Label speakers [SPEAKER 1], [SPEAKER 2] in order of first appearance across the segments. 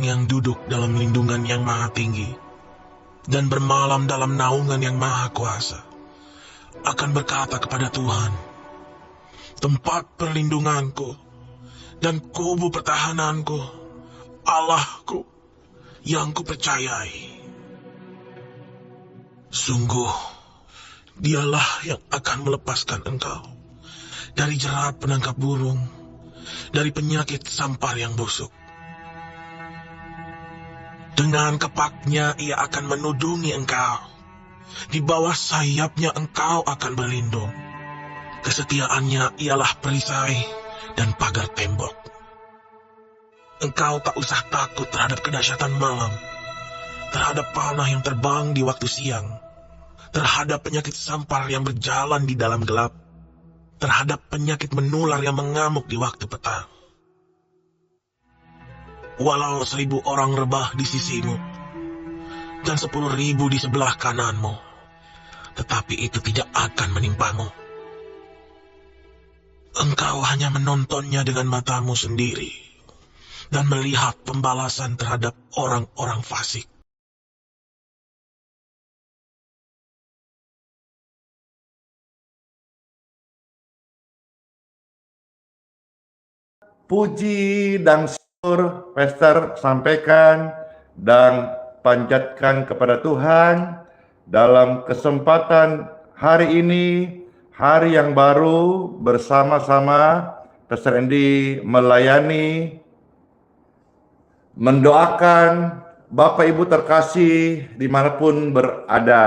[SPEAKER 1] orang yang duduk dalam lindungan yang maha tinggi dan bermalam dalam naungan yang maha kuasa akan berkata kepada Tuhan, tempat perlindunganku dan kubu pertahananku, Allahku yang kupercayai. Sungguh, dialah yang akan melepaskan engkau dari jerat penangkap burung, dari penyakit sampar yang busuk. Dengan kepaknya ia akan menudungi engkau. Di bawah sayapnya engkau akan berlindung. Kesetiaannya ialah perisai dan pagar tembok. Engkau tak usah takut terhadap kedahsyatan malam, terhadap panah yang terbang di waktu siang, terhadap penyakit sampar yang berjalan di dalam gelap, terhadap penyakit menular yang mengamuk di waktu petang. Walau 1000 orang rebah di sisimu dan 10.000 di sebelah kananmu, tetapi itu tidak akan menimpamu. Engkau hanya menontonnya dengan matamu sendiri dan melihat pembalasan terhadap orang-orang fasik.
[SPEAKER 2] Puji dan syukur Pastor sampaikan dan panjatkan kepada Tuhan dalam kesempatan hari ini, hari yang baru bersama-sama Pastor Andy melayani, mendoakan Bapak Ibu terkasih dimanapun berada.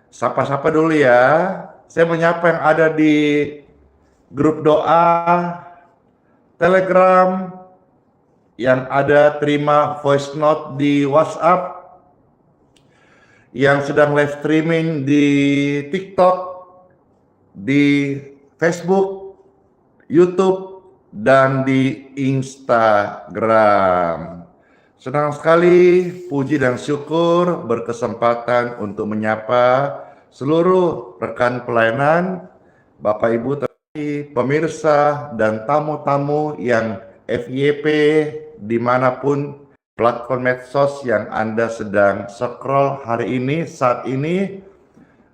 [SPEAKER 2] Sapa-sapa dulu ya. Saya menyapa yang ada di grup doa Telegram, yang ada terima voice note di WhatsApp, yang sedang live streaming di TikTok, di Facebook, YouTube, dan di Instagram. Senang sekali, puji dan syukur berkesempatan untuk menyapa seluruh rekan pelayanan, Bapak Ibu pemirsa dan tamu-tamu yang FYP dimanapun platform medsos yang Anda sedang scroll hari ini, saat ini.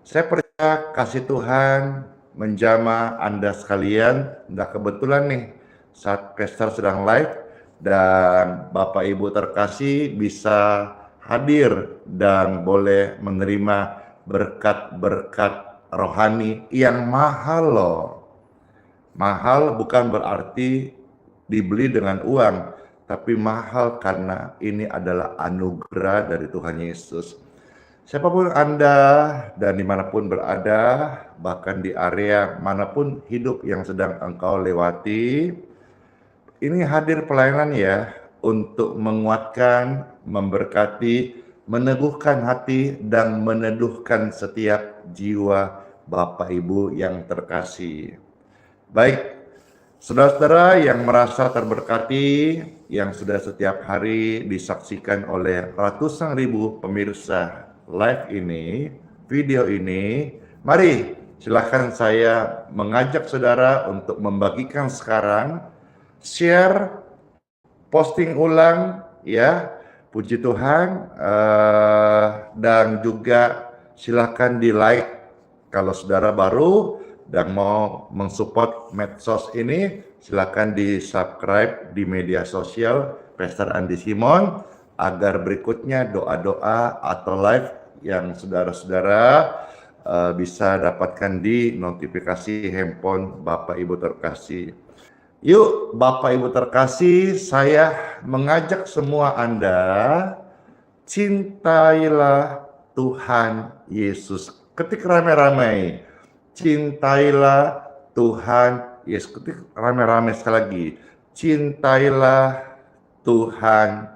[SPEAKER 2] Saya percaya kasih Tuhan menjamah Anda sekalian. Nah, kebetulan nih saat Pastor sedang live dan Bapak Ibu terkasih bisa hadir dan boleh menerima berkat-berkat rohani yang mahal loh. Mahal bukan berarti dibeli dengan uang, tapi mahal karena ini adalah anugerah dari Tuhan Yesus. Siapapun Anda dan dimanapun berada, bahkan di area manapun hidup yang sedang engkau lewati, ini hadir pelayanan ya, untuk menguatkan, memberkati, meneguhkan hati, dan meneduhkan setiap jiwa Bapak Ibu yang terkasih. Baik, saudara-saudara yang merasa terberkati, yang sudah setiap hari disaksikan oleh ratusan ribu pemirsa live ini, video ini, mari silahkan saya mengajak saudara untuk membagikan sekarang, share, posting ulang, ya, puji Tuhan, dan juga silahkan di like kalau saudara baru dan mau mensupport medsos ini, silakan di subscribe di media sosial Pastor Andy Simon agar berikutnya doa-doa atau live yang saudara-saudara bisa dapatkan di notifikasi handphone Bapak Ibu terkasih. Yuk Bapak Ibu terkasih, saya mengajak semua Anda, cintailah Tuhan Yesus. Ketik ramai-ramai. Cintailah Tuhan Yesus. Ketik rame-rame sekali lagi. Cintailah Tuhan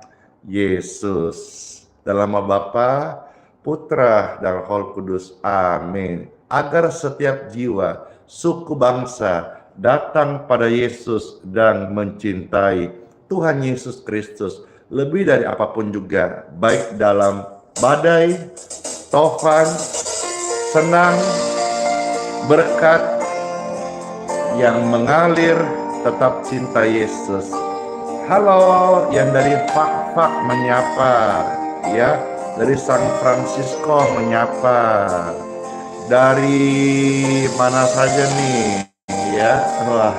[SPEAKER 2] Yesus. Dalam nama Bapa, Putra, dan Roh Kudus. Amin. Agar setiap jiwa, suku bangsa datang pada Yesus dan mencintai Tuhan Yesus Kristus lebih dari apapun juga, baik dalam badai, tofan, senang, berkat yang mengalir, tetap cinta Yesus. Halo yang dari Bapak menyapa, ya. Dari San Francisco menyapa. Dari mana saja nih, ya. Wah,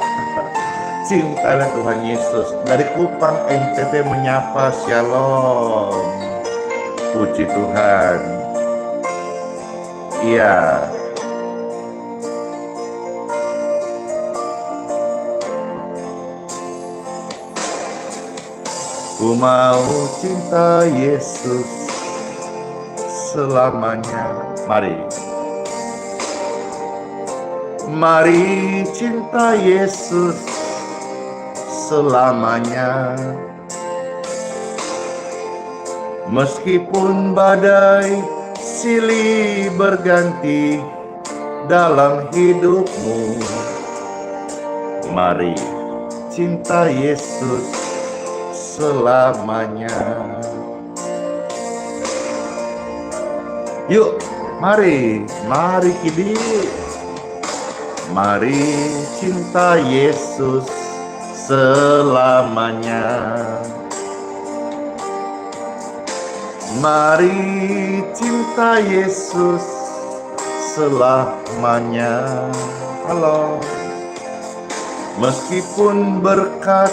[SPEAKER 2] cinta Tuhan Yesus. Dari Kupang NTT menyapa, shalom. Puji Tuhan. Iya. Ku mau cinta Yesus selamanya. Mari. Mari cinta Yesus selamanya. Meskipun badai silih berganti dalam hidupmu, mari cinta Yesus selamanya. Yuk, mari kidi. Mari cinta Yesus selamanya. Mari cinta Yesus selamanya. Halo. Meskipun berkat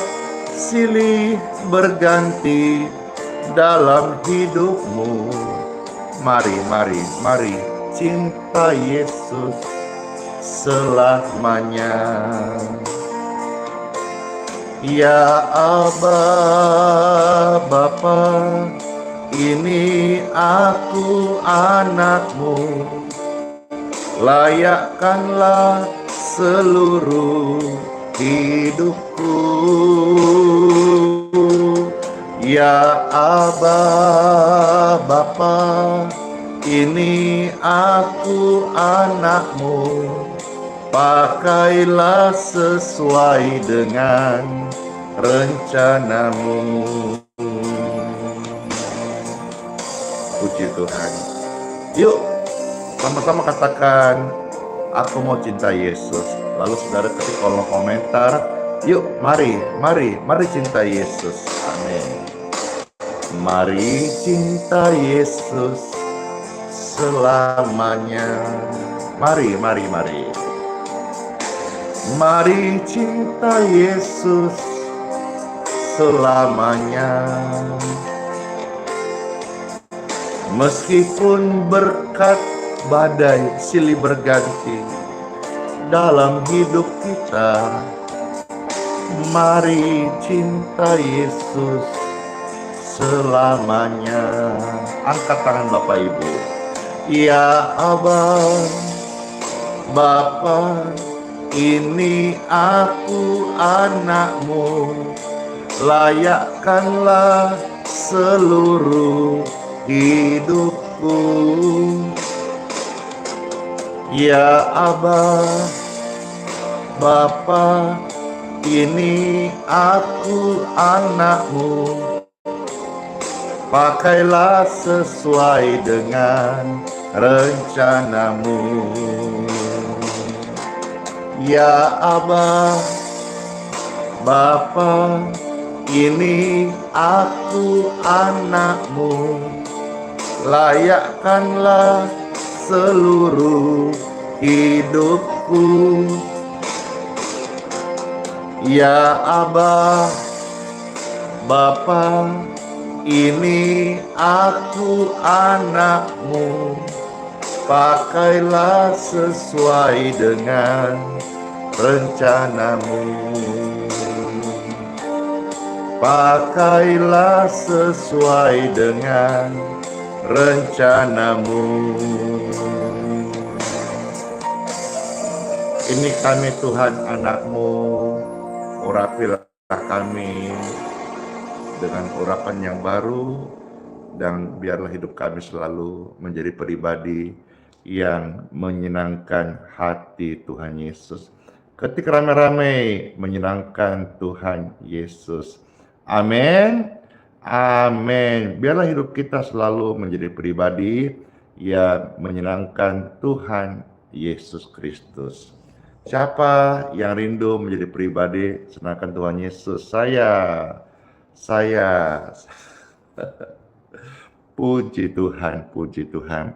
[SPEAKER 2] silih berganti dalam hidupmu, mari cinta Yesus selamanya. Ya Aba, Bapa, ini aku anakmu, layakkanlah seluruh hidupku. Ya Aba, Bapa, ini aku anakmu, pakailah sesuai dengan rencanamu. Puji Tuhan. Yuk, sama-sama katakan, aku mau cinta Yesus. Lalu saudara ketik kolom komentar, yuk mari cinta Yesus. Amin. Mari cinta Yesus selamanya. Mari. Mari cinta Yesus selamanya. Meskipun berkat badai silih berganti dalam hidup kita, mari cinta Yesus selamanya. Angkat tangan Bapak Ibu. Ya Aba, Bapa, ini aku anakmu, layakkanlah seluruh hidupku. Ya Aba, Bapa, ini aku anakmu, pakailah sesuai dengan rencanamu. Ya Aba, Bapa, ini aku anakmu, layakkanlah seluruh hidupku. Ya Aba, Bapa, ini aku anakmu, pakailah sesuai dengan rencanamu. Pakailah sesuai dengan rencanamu. Ini kami Tuhan anakmu, urapilah kami dengan urapan yang baru, dan biarlah hidup kami selalu menjadi pribadi yang menyenangkan hati Tuhan Yesus. Ketik rame-rame menyenangkan Tuhan Yesus. Amin. Amin. Biarlah hidup kita selalu menjadi pribadi yang menyenangkan Tuhan Yesus Kristus. Siapa yang rindu menjadi pribadi senangkan Tuhan Yesus? Saya. Puji Tuhan, puji Tuhan.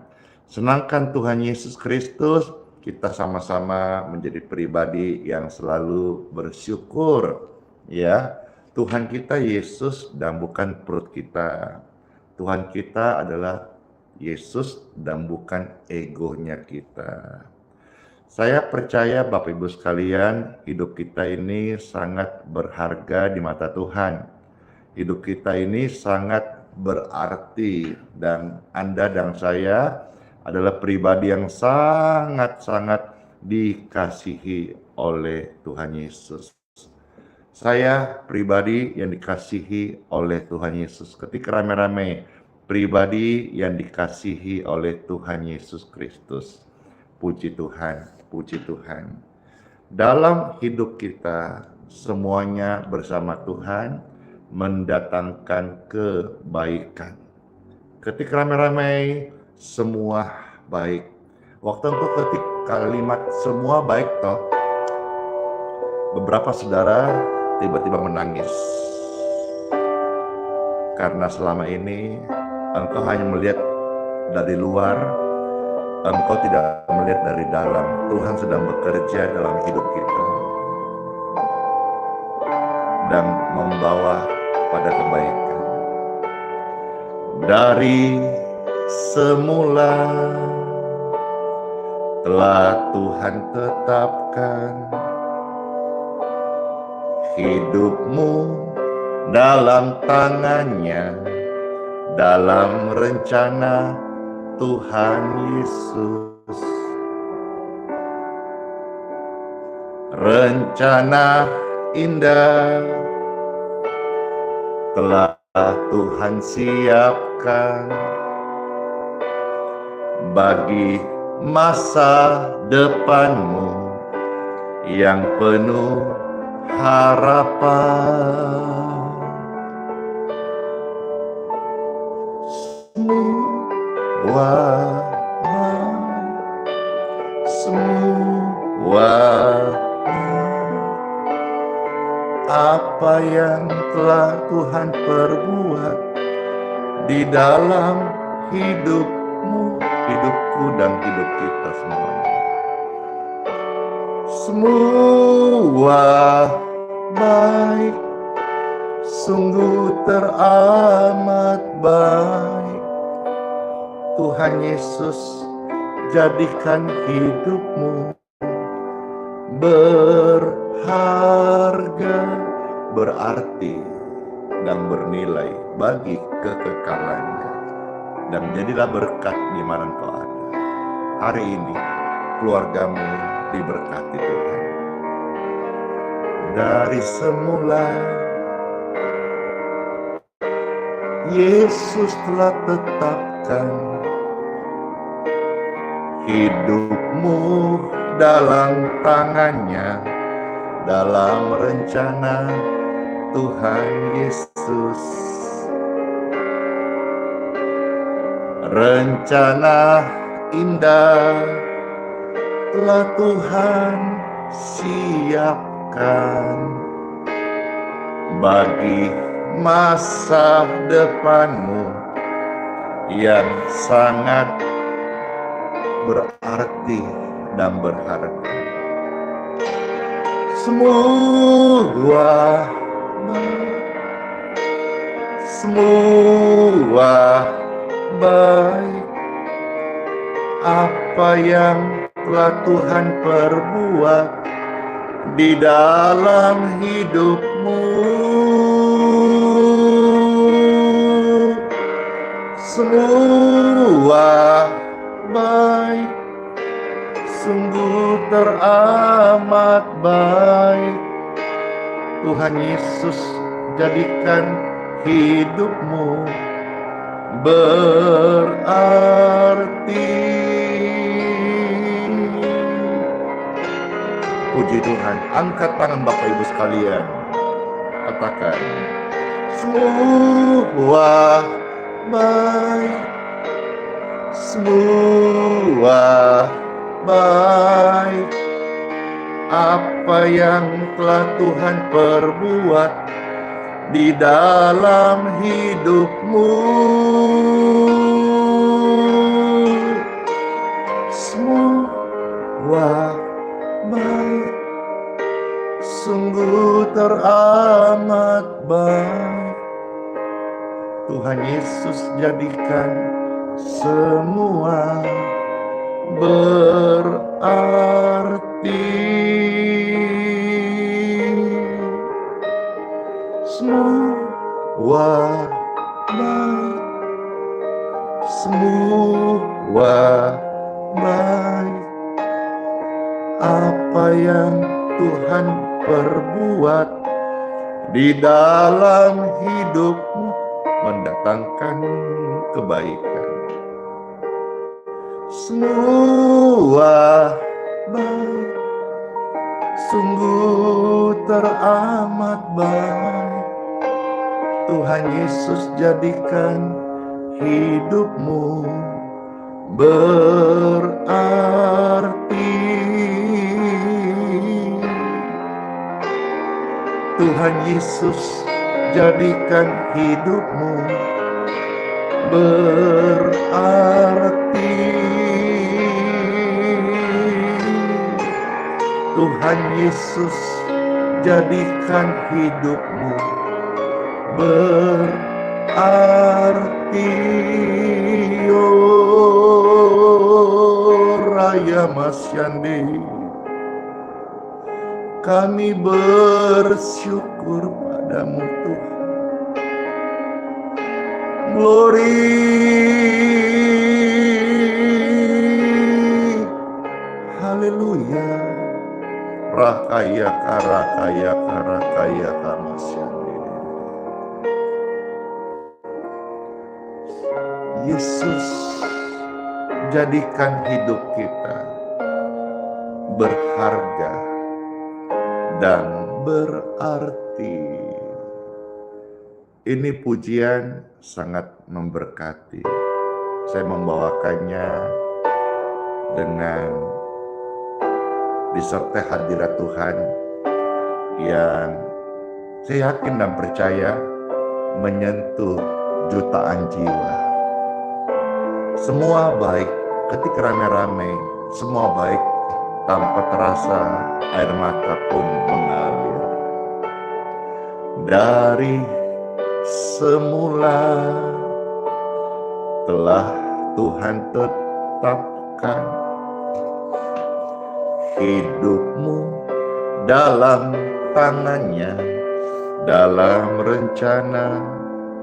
[SPEAKER 2] Senangkan Tuhan Yesus Kristus, kita sama-sama menjadi pribadi yang selalu bersyukur. Ya, Tuhan kita Yesus dan bukan perut kita. Tuhan kita adalah Yesus dan bukan egonya kita. Saya percaya Bapak Ibu sekalian, hidup kita ini sangat berharga di mata Tuhan. Hidup kita ini sangat berarti, dan Anda dan saya adalah pribadi yang sangat-sangat dikasihi oleh Tuhan Yesus. Saya pribadi yang dikasihi oleh Tuhan Yesus. Ketika rame-rame, pribadi yang dikasihi oleh Tuhan Yesus Kristus. Puji Tuhan, puji Tuhan. Dalam hidup kita, semuanya bersama Tuhan mendatangkan kebaikan. Ketika ramai-ramai, semua baik. Waktu engkau ketik kalimat semua baik toh, beberapa saudara tiba-tiba menangis. Karena selama ini engkau hanya melihat dari luar, engkau tidak melihat dari dalam. Tuhan sedang bekerja dalam hidup kita dan membawa pada kebaikan. Dari semula telah Tuhan tetapkan hidupmu dalam tangannya, dalam rencana Tuhan Yesus. Rencana indah telah Tuhan siapkan bagi masa depanmu yang penuh harapan. Semua baik, semua apa yang telah Tuhan perbuat di dalam hidupmu, hidupku, dan hidup kita semuanya. Semua baik, sungguh teramat baik. Tuhan Yesus jadikan hidupmu berharga, berarti, dan bernilai bagi kekekalannya. Dan jadilah berkat di mana engkau ada. Hari ini keluargamu diberkati Tuhan. Dari semula Yesus telah tetapkan hidupmu dalam tangannya, dalam rencana Tuhan Yesus. Rencana indah telah Tuhan siapkan bagi masa depanmu yang sangat berarti dan berharga. Semua baik, apa yang telah Tuhan perbuat di dalam hidupmu. Semua baik, sungguh teramat baik. Tuhan Yesus jadikan hidupmu berarti. Puji Tuhan, angkat tangan Bapak Ibu sekalian, katakan, semua baik, semua baik, apa yang telah Tuhan perbuat di dalam hidupmu. Semua baik, sungguh teramat baik. Tuhan Yesus jadikan semua berarti. Semua baik, semua baik. Apa yang Tuhan perbuat di dalam hidupmu mendatangkan kebaikan. Semua baik, sungguh teramat baik. Tuhan Yesus jadikan hidupmu berarti. Tuhan Yesus jadikan hidupmu berarti. Tuhan Yesus jadikan hidupmu berarti. Oh, Raya Masyandi, kami bersyukur padamu Tuhan. Glory, haleluya. Rakaya karakaya karakaya kamasyandi. Yesus jadikan hidup kita berharga dan berarti. Ini pujian sangat memberkati. Saya membawakannya dengan disertai hadirat Tuhan yang saya yakin dan percaya menyentuh jutaan jiwa. Semua baik, ketika rame-rame, semua baik tanpa terasa air mata pun mengalir. Dari semula telah Tuhan tetapkan hidupmu dalam tangannya, dalam rencana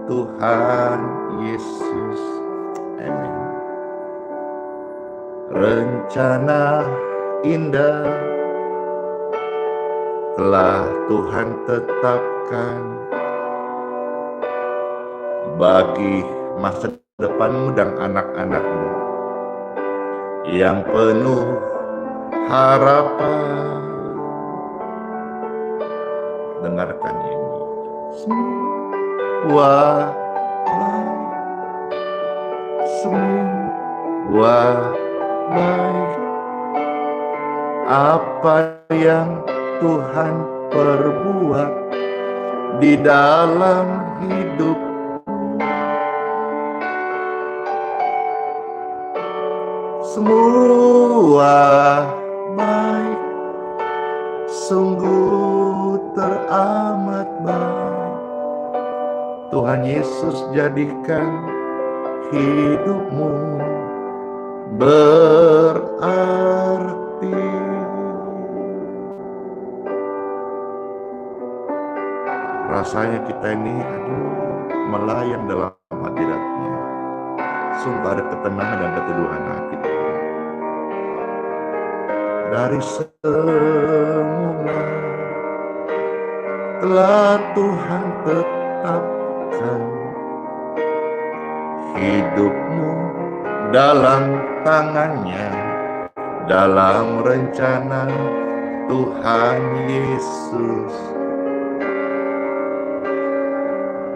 [SPEAKER 2] Tuhan Yesus. Amin. Rencana indah telah Tuhan tetapkan bagi masa depanmu dan anak-anakmu yang penuh harapan. Dengarkan ini. Semua baik, semua baik. Apa yang Tuhan perbuat di dalam hidup, semua baik, sungguh teramat baik. Tuhan Yesus jadikan hidupmu berarti. Rasanya kita ini melayang dalam hadirat-Nya. Sungguh ada ketenangan dan keteduhan hati. Dari semula telah Tuhan tetapkan hidupmu dalam tangannya, dalam rencana Tuhan Yesus.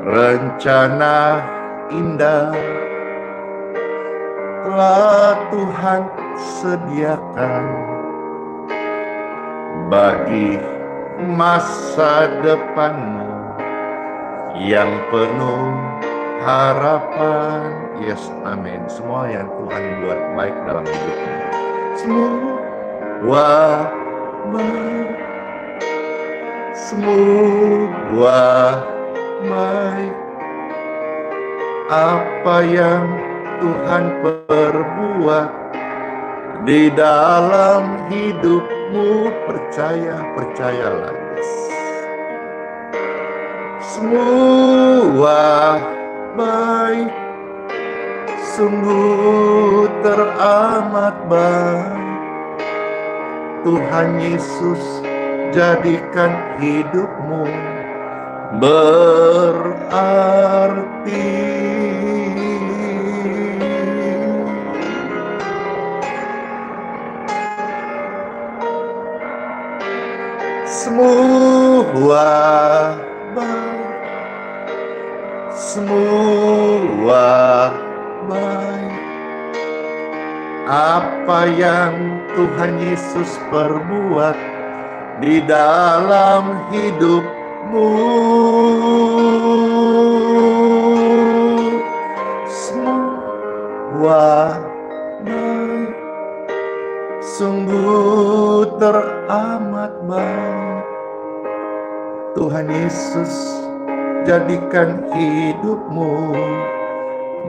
[SPEAKER 2] Rencana indah telah Tuhan sediakan bagi masa depanmu yang penuh harapan. Yes, amin. Semua yang Tuhan buat baik dalam hidupmu, semua baik, semua baik. Apa yang Tuhan perbuat di dalam hidupmu, percayalah. Yes. Semua baik, sungguh teramat baik. Tuhan Yesus jadikan hidupmu berarti. Semua baik, semua baik. Apa yang Tuhan Yesus perbuat di dalam hidupmu, semua baik, sungguh teramat baik. Tuhan Yesus jadikan hidupmu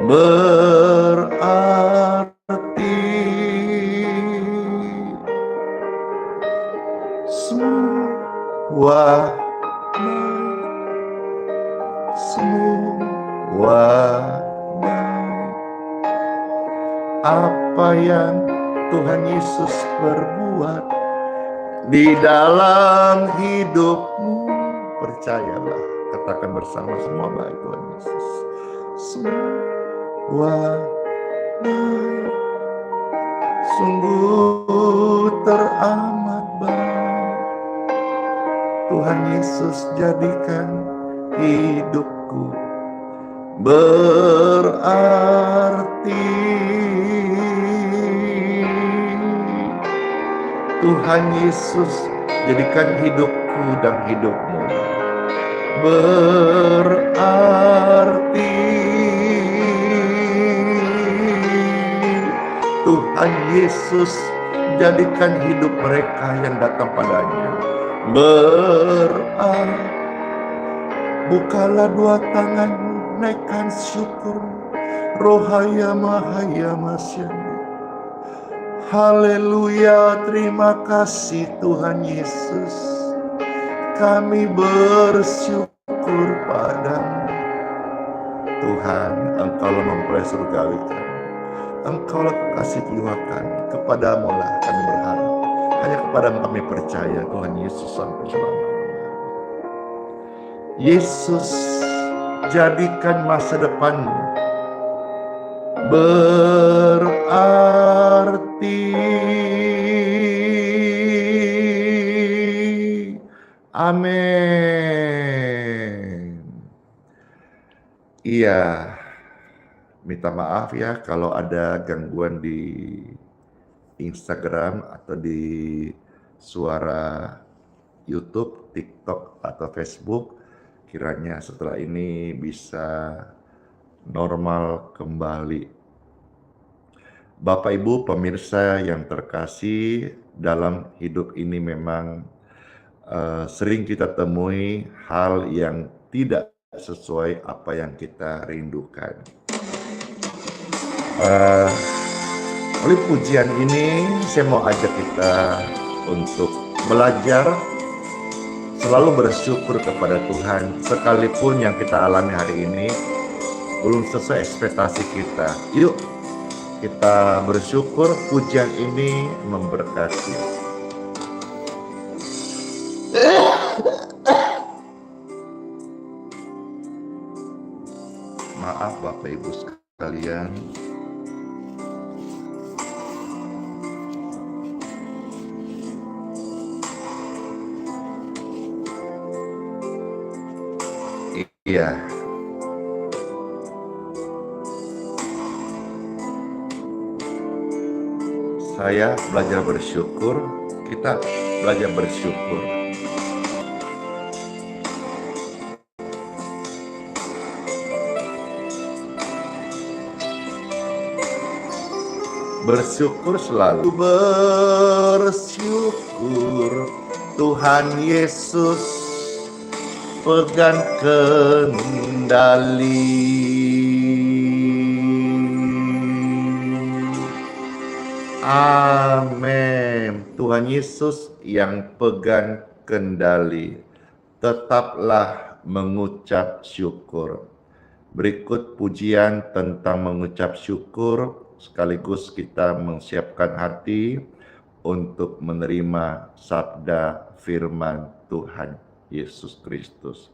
[SPEAKER 2] berarti. Semua baik, semua baik. Apa yang Tuhan Yesus perbuat di dalam hidupmu, percayalah. Katakan bersama, semua baik Tuhan Yesus. Semua baik, sungguh teramat baik. Tuhan Yesus jadikan hidupku berarti. Tuhan Yesus jadikan hidupku dan hidupmu berarti. Tuhan Yesus jadikan hidup mereka yang datang padanya berarti. Bukalah dua tanganmu, naikkan syukur. Rohaya Mahaya Masyanda. Haleluya, terima kasih Tuhan Yesus. Kami bersyukur padamu. Tuhan, Engkaulah mempelai surgawi kami. Engkaulah kekasih jiwa kami. Kepadamu lah kami berharap. Hanya kepadamu kami percaya, Tuhan Yesus, sampai selama-lamanya. Yesus, jadikan masa depanmu berarti. Amin. Iya, minta maaf ya kalau ada gangguan di Instagram atau di suara YouTube, TikTok, atau Facebook. Kiranya setelah ini bisa normal kembali. Bapak Ibu pemirsa yang terkasih, dalam hidup ini memang sering kita temui hal yang tidak sesuai apa yang kita rindukan. Oleh pujian ini saya mau ajak kita untuk belajar selalu bersyukur kepada Tuhan, sekalipun yang kita alami hari ini belum sesuai ekspektasi kita. Yuk kita bersyukur, pujian ini memberkati. Maaf Bapak Ibu sekalian. Iya. Saya belajar bersyukur, kita belajar bersyukur. bersyukur selalu. Bersyukur Tuhan Yesus pegang kendali. Amin. Tuhan Yesus yang pegang kendali. Tetaplah mengucap syukur. Berikut pujian tentang mengucap syukur, sekaligus kita menyiapkan hati untuk menerima sabda firman Tuhan Yesus Kristus.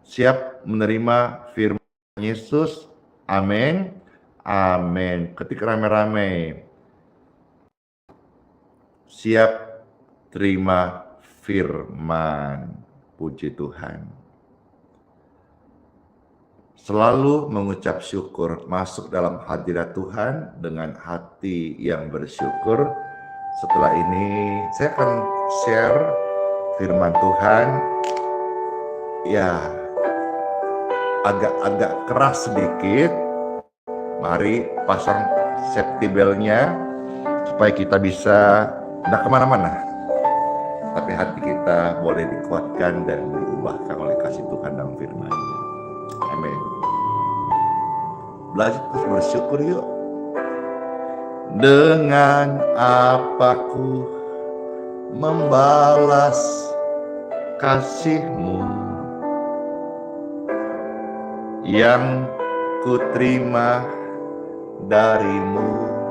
[SPEAKER 2] Siap menerima firman Yesus? Amin. Amin. Ketik rame-rame. Siap terima firman. Puji Tuhan. Selalu mengucap syukur, masuk dalam hadirat Tuhan dengan hati yang bersyukur. Setelah ini saya akan share firman Tuhan. Ya, agak-agak keras sedikit. Mari pasang safety belt-nya supaya kita bisa tidak kemana-mana. Tapi hati kita boleh dikuatkan dan diubahkan oleh kasih Tuhan dalam firman-Nya. Amin. Belajar terus bersyukur yuk. Dengan apa ku membalas kasih-Mu yang ku terima dari-Mu.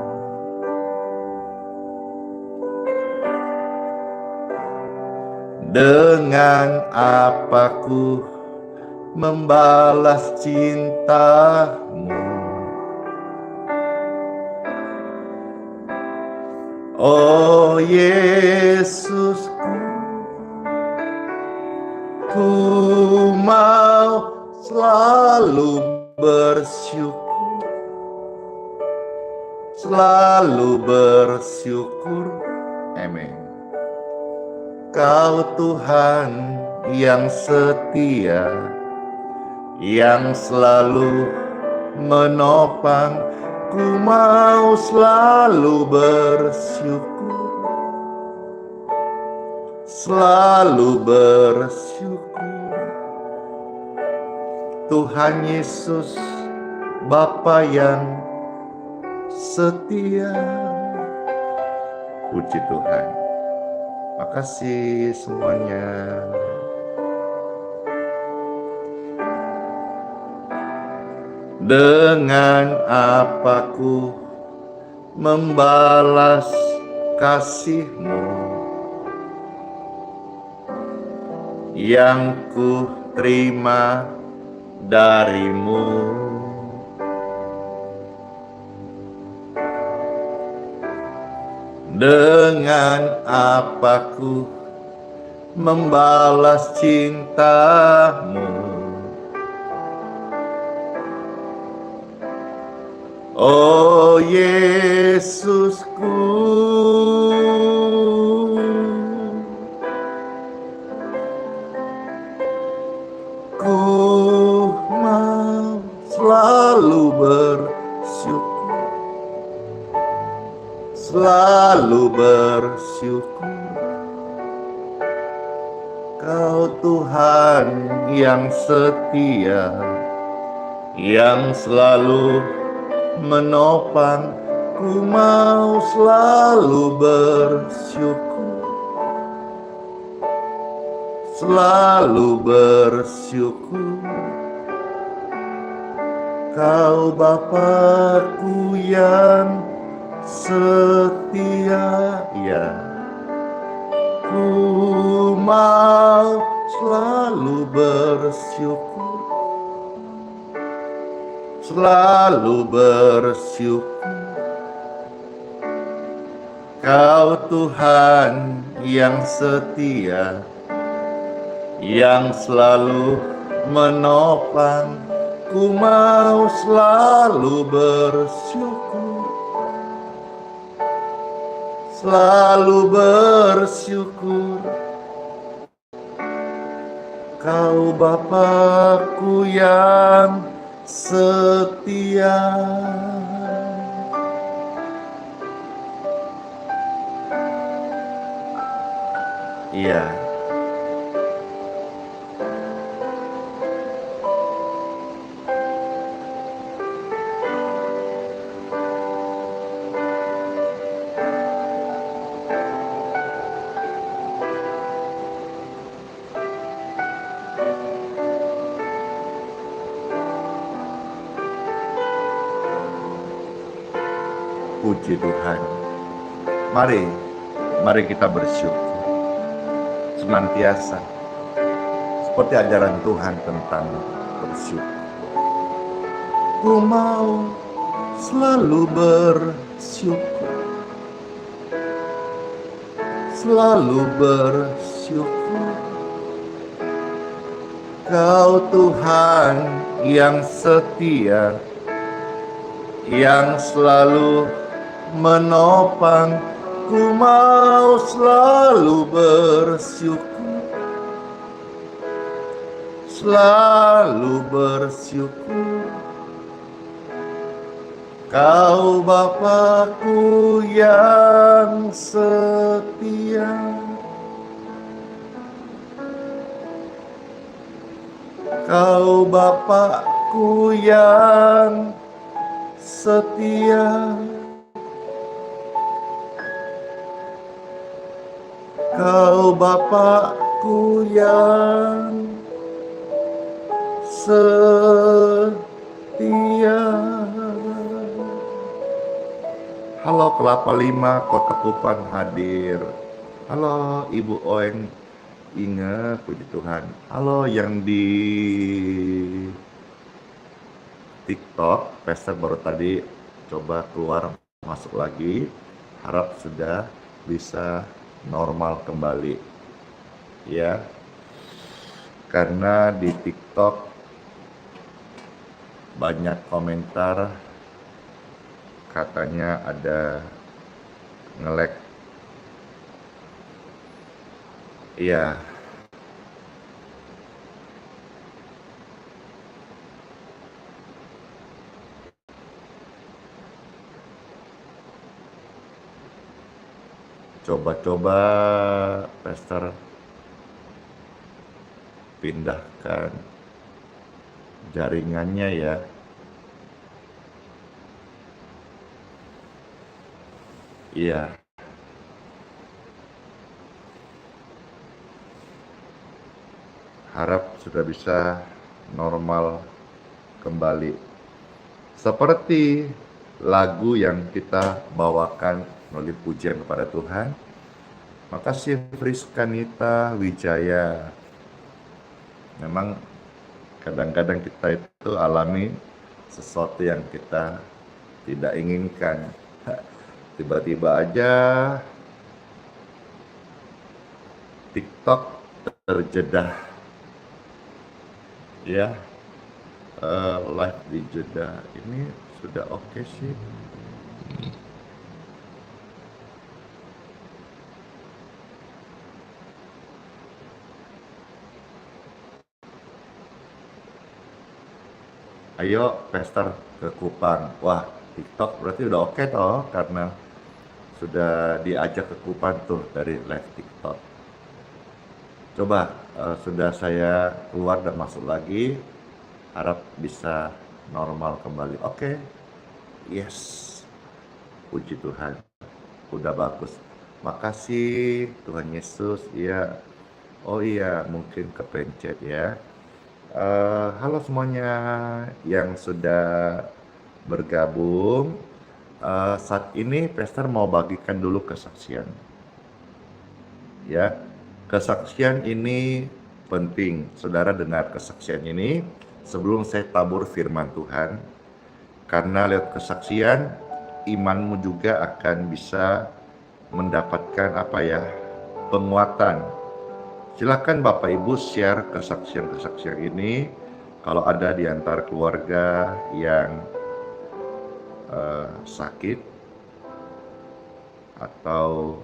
[SPEAKER 2] Dengan apa ku membalas cinta-Mu. Oh Yesusku, ku mau selalu bersyukur, selalu bersyukur. Amin. Kau Tuhan yang setia, yang selalu menopang, ku mau selalu bersyukur, selalu bersyukur. Tuhan Yesus, Bapa yang setia. Puji Tuhan. Makasih semuanya. Dengan apa ku membalas kasih-Mu yang ku terima dari-Mu. Dengan apa ku membalas cinta-Mu. Oh Yesusku, ku mau selalu bersyukur, selalu bersyukur. Kau Tuhan yang setia, yang selalu menopang, ku mau selalu bersyukur, selalu bersyukur. Kau Bapa-Ku yang setia, ya, ku mau selalu bersyukur, selalu bersyukur. Kau Tuhan yang setia, yang selalu menopang, ku mau selalu bersyukur, selalu bersyukur. Kau Bapa-Ku yang setia, Iya, puji Tuhan. Mari, mari kita bersyukur senantiasa seperti ajaran Tuhan tentang bersyukur. Ku mau selalu bersyukur, selalu bersyukur. Kau Tuhan yang setia, yang selalu menopang. Ku mau selalu bersyukur, selalu bersyukur. Kau Bapakku yang setia, Kau Bapakku yang setia, Kau Bapakku yang setia. Halo Kelapa Lima, Kota Kupang hadir. Halo Ibu Oeng Inge, puji Tuhan. Halo yang di TikTok, Pastor baru tadi coba keluar masuk lagi. Harap sudah bisa normal kembali. Ya. Karena di TikTok banyak komentar katanya ada nge-lag. Iya. Coba-coba Pastor pindahkan jaringannya ya. Iya. Harap sudah bisa normal kembali. Seperti lagu yang kita bawakan melalui pujian kepada Tuhan. Makasih Friskanita Wijaya. Memang kadang-kadang kita itu alami sesuatu yang kita tidak inginkan. Tiba-tiba aja TikTok terjedah, ya, live di Jeddah. Ini sudah oke sih. Ayo Pastor ke Kupang. Wah, TikTok berarti udah oke toh, karena sudah diajak ke Kupang tuh dari live TikTok. Coba sudah saya keluar dan masuk lagi, harap bisa normal kembali. Oke. Yes, puji Tuhan, udah bagus. Makasih Tuhan Yesus. Iya. Oh iya, mungkin kepencet ya. Halo semuanya yang sudah bergabung. Saat ini Pastor mau bagikan dulu kesaksian. Ya, kesaksian ini penting. Saudara dengar kesaksian ini sebelum saya tabur firman Tuhan. Karena lewat kesaksian, imanmu juga akan bisa mendapatkan penguatan. Silakan Bapak Ibu share kesaksian-kesaksian ini. Kalau ada di antara keluarga yang sakit atau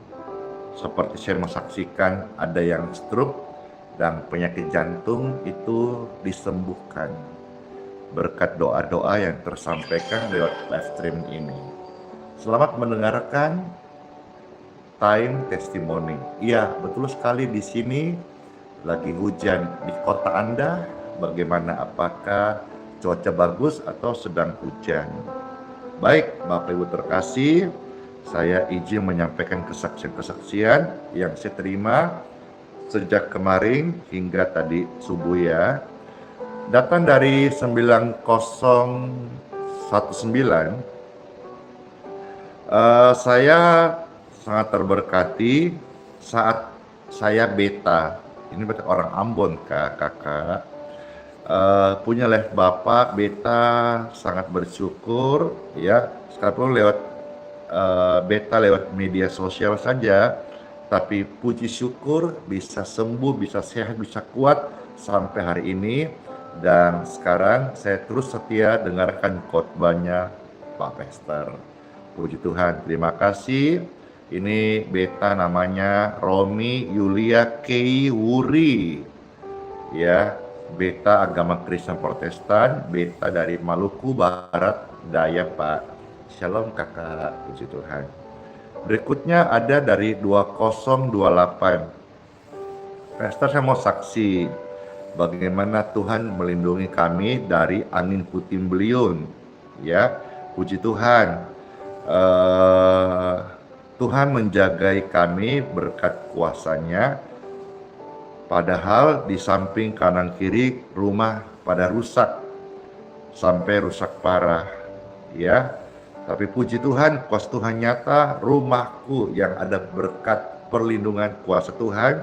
[SPEAKER 2] seperti saya menyaksikan ada yang stroke dan penyakit jantung itu disembuhkan berkat doa-doa yang tersampaikan lewat live stream ini. Selamat mendengarkan. time testimony. Iya, betul sekali, di sini lagi hujan. Di kota Anda bagaimana? Apakah cuaca bagus atau sedang hujan? Baik, Bapak Ibu terkasih, saya izin menyampaikan kesaksian-kesaksian yang saya terima sejak kemarin hingga tadi subuh ya. Datang dari 9019, saya sangat terberkati saat saya beta. Ini berarti orang Ambon kakak. Punya live Bapak beta, sangat bersyukur ya. Sekalipun lewat beta lewat media sosial saja, tapi puji syukur bisa sembuh, bisa sehat, bisa kuat sampai hari ini. Dan sekarang saya terus setia dengarkan khotbahnya Pak Pastor. Puji Tuhan, terima kasih. Ini beta namanya Romi Yulia Kei Wuri. Ya, beta agama Kristen Protestan, beta dari Maluku Barat Daya Pak. Shalom kakak, puji Tuhan. Berikutnya ada dari 2028. Pastor, saya mau saksi bagaimana Tuhan melindungi kami dari angin puting beliung. Ya, puji Tuhan. Tuhan menjagai kami berkat kuasa-Nya. Padahal di samping kanan kiri rumah pada rusak sampai rusak parah, ya. Tapi puji Tuhan, kuasa Tuhan nyata, rumahku yang ada berkat perlindungan kuasa Tuhan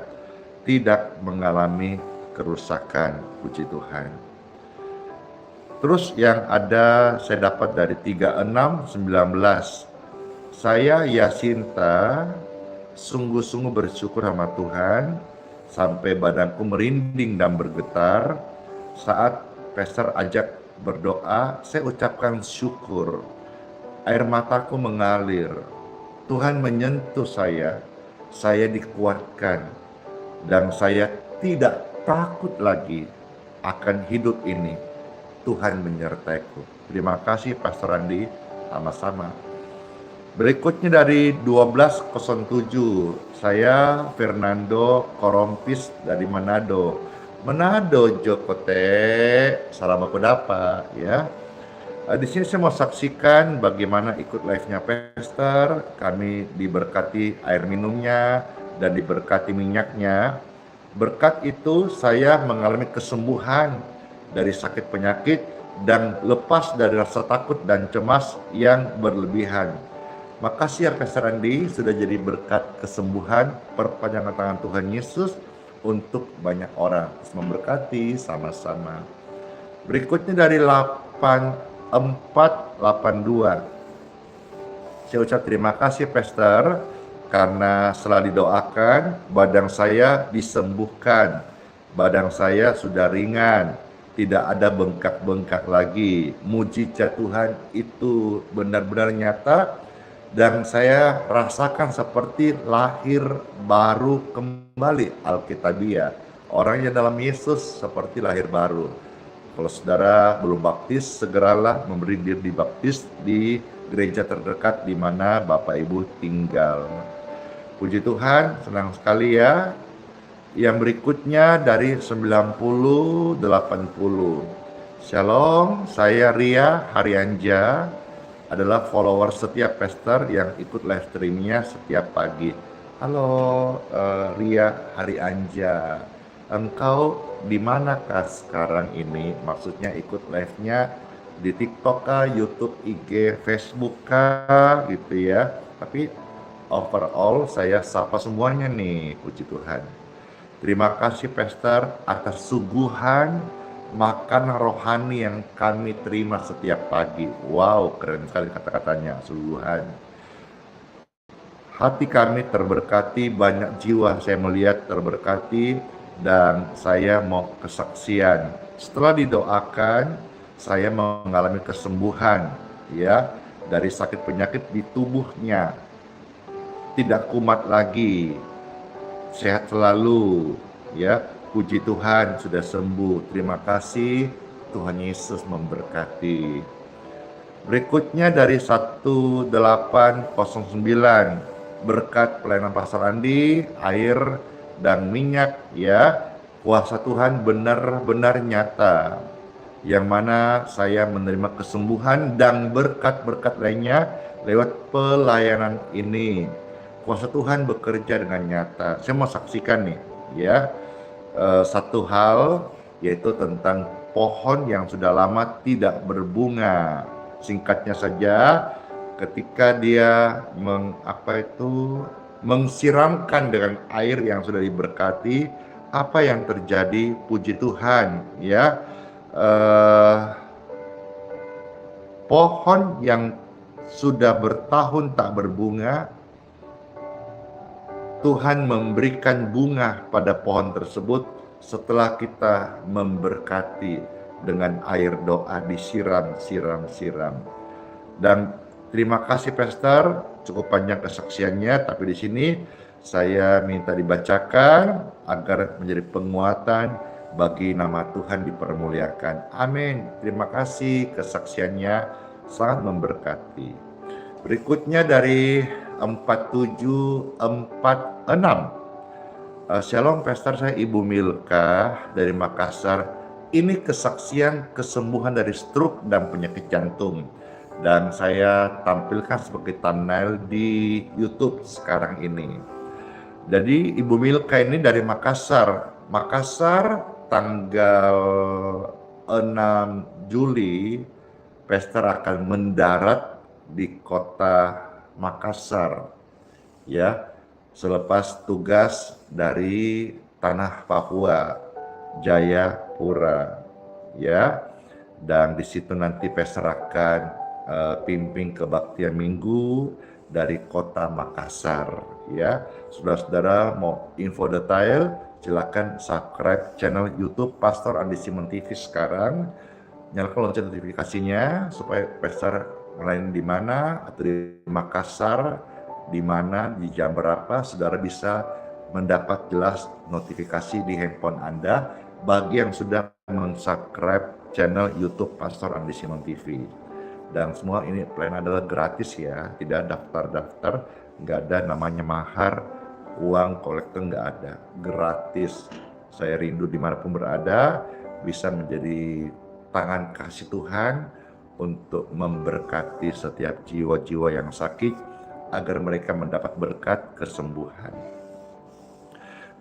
[SPEAKER 2] tidak mengalami kerusakan, puji Tuhan. Terus yang ada saya dapat dari 3619. Saya Yasinta sungguh-sungguh bersyukur sama Tuhan sampai badanku merinding dan bergetar saat Pastor ajak berdoa. Saya ucapkan syukur. Air mataku mengalir. Tuhan menyentuh saya dikuatkan, dan saya tidak takut lagi akan hidup ini. Tuhan menyertaiku. Terima kasih Pastor Andi, sama-sama. Berikutnya dari 1207, saya Fernando Korompis dari Manado. Manado Jokote, salam aku dapat ya. Di sini saya mau saksikan bagaimana ikut live-nya Pastor. Kami diberkati air minumnya dan diberkati minyaknya. Berkat itu saya mengalami kesembuhan dari sakit penyakit dan lepas dari rasa takut dan cemas yang berlebihan. Makasih ya Pastor Andi, sudah jadi berkat kesembuhan, perpanjangan tangan Tuhan Yesus untuk banyak orang. Memberkati sama-sama. Berikutnya dari 8482. Saya ucap terima kasih Pastor, karena setelah didoakan, badan saya disembuhkan. Badan saya sudah ringan, tidak ada bengkak-bengkak lagi. Mujizat Tuhan itu benar-benar nyata, dan saya rasakan seperti lahir baru kembali, Alkitabiah. Orang yang dalam Yesus seperti lahir baru. Kalau saudara belum baptis, segeralah memberi diri dibaptis di gereja terdekat di mana Bapak Ibu tinggal. Puji Tuhan, senang sekali ya. Yang berikutnya dari 9080. Shalom, saya Ria Harianja, adalah follower setiap Pastor yang ikut live streamnya setiap pagi. Halo Ria Harianja, engkau di manakah sekarang ini? Maksudnya ikut live-nya di TikTok kah, YouTube, IG, Facebook kah, gitu ya. Tapi overall saya sapa semuanya nih, puji Tuhan. Terima kasih Pastor atas suguhan makanan rohani yang kami terima setiap pagi. Wow, keren sekali kata-katanya, suguhan. Hati kami terberkati, banyak jiwa saya melihat terberkati, dan saya mau kesaksian. Setelah didoakan, saya mengalami kesembuhan ya dari sakit penyakit di tubuhnya. Tidak kumat lagi. Sehat selalu ya, puji Tuhan sudah sembuh. Terima kasih, Tuhan Yesus memberkati. Berikutnya dari 1809, berkat pelayanan Pastor Andi, air dan minyak ya, kuasa Tuhan benar-benar nyata, yang mana saya menerima kesembuhan dan berkat-berkat lainnya lewat pelayanan ini. Kuasa Tuhan bekerja dengan nyata. Saya mau saksikan nih ya, satu hal, yaitu tentang pohon yang sudah lama tidak berbunga. Singkatnya saja, ketika dia mensiramkan dengan air yang sudah diberkati, apa yang terjadi? Puji Tuhan ya, pohon yang sudah bertahun tak berbunga, Tuhan memberikan bunga pada pohon tersebut setelah kita memberkati dengan air doa, disiram. Dan terima kasih Pastor, cukup panjang kesaksiannya, tapi di sini saya minta dibacakan agar menjadi penguatan bagi nama Tuhan dipermuliakan. Amin. Terima kasih, kesaksiannya sangat memberkati. Berikutnya dari 4746. Shalom Pastor, saya Ibu Milka dari Makassar. Ini kesaksian kesembuhan dari stroke dan penyakit jantung, dan saya tampilkan sebagai thumbnail di YouTube sekarang ini. Jadi Ibu Milka ini dari Makassar. Tanggal 6 Juli Pastor akan mendarat di kota Makassar ya, selepas tugas dari tanah Papua, Jayapura ya, dan di situ nanti Pastor akan pimpin kebaktian minggu dari kota Makassar ya. Saudara-saudara mau info detail, silakan subscribe channel YouTube Pastor Andi Simon TV sekarang, nyalakan lonceng notifikasinya supaya Pastor melayani di mana atau di Makassar, di mana, di jam berapa, saudara bisa mendapat jelas notifikasi di handphone Anda bagi yang sudah mensubscribe channel YouTube Pastor Andi Simon TV. Dan semua ini plan adalah gratis ya, tidak daftar-daftar, nggak ada namanya mahar, uang kolektor, nggak ada, gratis. Saya rindu dimanapun berada bisa menjadi tangan kasih Tuhan untuk memberkati setiap jiwa-jiwa yang sakit agar mereka mendapat berkat kesembuhan.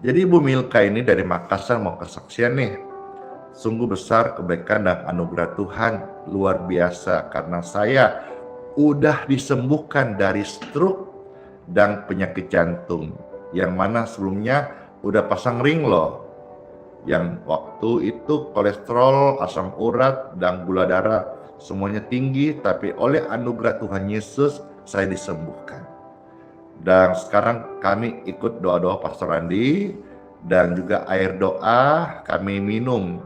[SPEAKER 2] Jadi Ibu Milka ini dari Makassar mau kesaksian nih. Sungguh besar kebaikan dan anugerah Tuhan, luar biasa, karena saya udah disembuhkan dari stroke dan penyakit jantung, yang mana sebelumnya udah pasang ring loh, yang waktu itu kolesterol, asam urat, dan gula darah semuanya tinggi, tapi oleh anugerah Tuhan Yesus saya disembuhkan. Dan sekarang kami ikut doa-doa Pastor Andi dan juga air doa kami minum,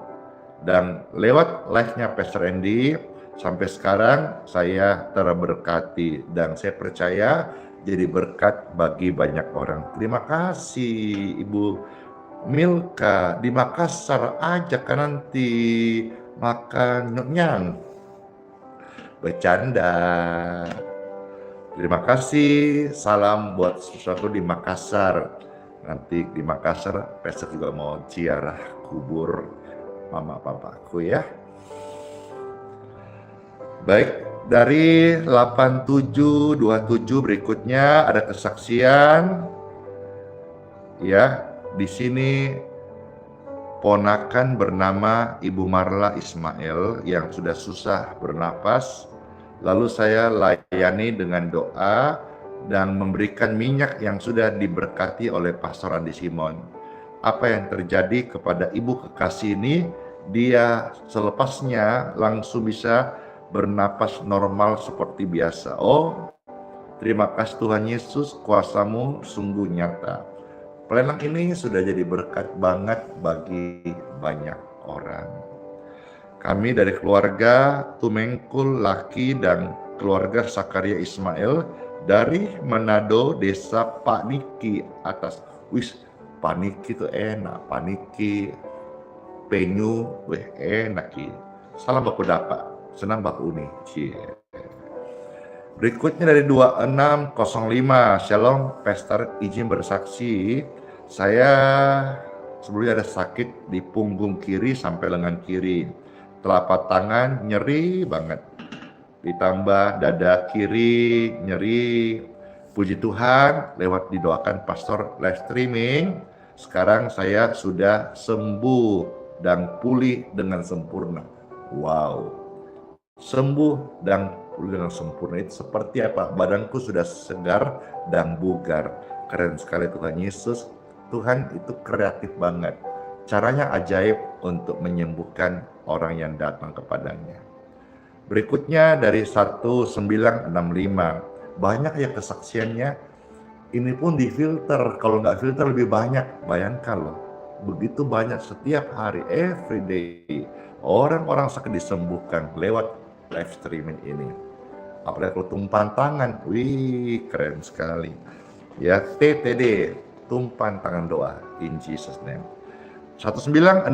[SPEAKER 2] dan lewat live-nya Pastor Andi sampai sekarang saya terberkati dan saya percaya jadi berkat bagi banyak orang. Terima kasih Ibu Milka, di Makassar aja kan nanti makan nyok-nyang. Bercanda. Terima kasih, salam buat sesuatu di Makassar. Nanti di Makassar, Pastor juga mau ziarah kubur mama papaku ya. Baik, dari 8727 berikutnya ada kesaksian ya. Di sini ponakan bernama Ibu Marla Ismail yang sudah susah bernapas, lalu saya layani dengan doa dan memberikan minyak yang sudah diberkati oleh Pastor Andi Simon. Apa yang terjadi kepada ibu kekasih ini, dia selepasnya langsung bisa bernapas normal seperti biasa. Oh, terima kasih Tuhan Yesus, kuasa-Mu sungguh nyata. Pelayanan ini sudah jadi berkat banget bagi banyak orang. Kami dari keluarga Tumengkul Laki dan keluarga Sakaria Ismail dari Manado, desa Pak Niki atas. Pak Niki itu enak, Pak Niki Penyu, enak ki. Salam baku dapat, senang baku uni. Berikutnya dari 2605, Shalom, Pastor izin bersaksi, saya sebelumnya ada sakit di punggung kiri sampai lengan kiri, telapak tangan nyeri banget, ditambah dada kiri nyeri. Puji Tuhan, lewat didoakan pastor live streaming, sekarang saya sudah sembuh dan pulih dengan sempurna. Wow, sembuh dan pulih dengan sempurna itu seperti apa? Badanku sudah segar dan bugar. Keren sekali Tuhan Yesus. Tuhan itu kreatif banget. Caranya ajaib untuk menyembuhkan orang yang datang kepadanya. Berikutnya dari 1965. Banyak ya kesaksiannya. Ini pun difilter. Kalau nggak filter lebih banyak. Bayangkan loh. Begitu banyak setiap hari, every day. Orang-orang sakit disembuhkan lewat live streaming ini. Apalagi kalau tumpahan tangan. Wih, keren sekali. Ya, TTD. Tumpahan tangan doa. In Jesus name. 1965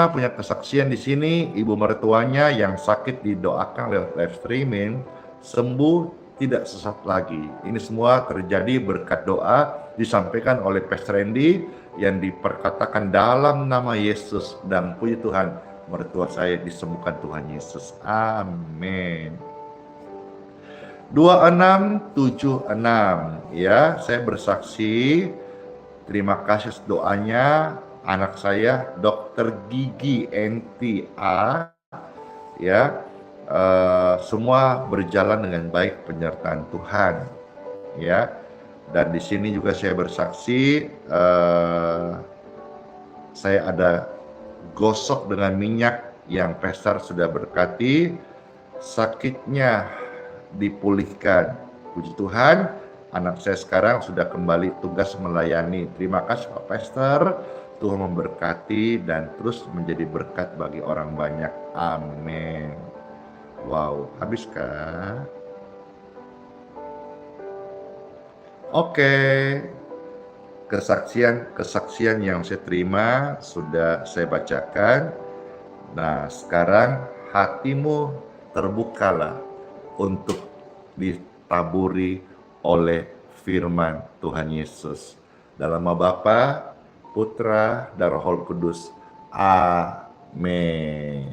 [SPEAKER 2] punya kesaksian di sini, ibu mertuanya yang sakit didoakan lewat live streaming, sembuh tidak sesat lagi. Ini semua terjadi berkat doa disampaikan oleh Pastor Randy yang diperkatakan dalam nama Yesus, dan puji Tuhan, mertua saya disembuhkan Tuhan Yesus. Amin. 2676 ya, saya bersaksi. Terima kasih doanya anak saya Dokter Gigi NTA ya, semua berjalan dengan baik penyertaan Tuhan ya. Dan di sini juga saya bersaksi, saya ada gosok dengan minyak yang Pastor sudah berkati, sakitnya dipulihkan. Puji Tuhan, anak saya sekarang sudah kembali tugas melayani. Terima kasih Pak Pastor. Tuhan memberkati dan terus menjadi berkat bagi orang banyak. Amin. Wow, habiskah? Oke. Kesaksian yang saya terima sudah saya bacakan. Nah, sekarang hatimu terbukalah untuk ditaburi oleh firman Tuhan Yesus. Dalam nama Bapa, Putra, dan Roh Kudus. Amin.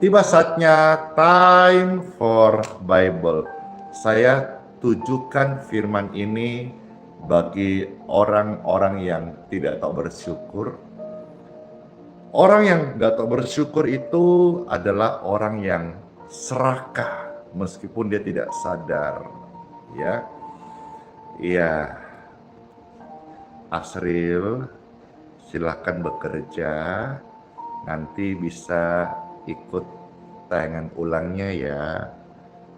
[SPEAKER 2] Tiba saatnya time for Bible. Saya tujukan firman ini bagi orang-orang yang tidak tahu bersyukur. Orang yang tidak tahu bersyukur itu adalah orang yang serakah meskipun dia tidak sadar. Ya, iya. Asril, silahkan bekerja, nanti bisa ikut tayangan ulangnya ya,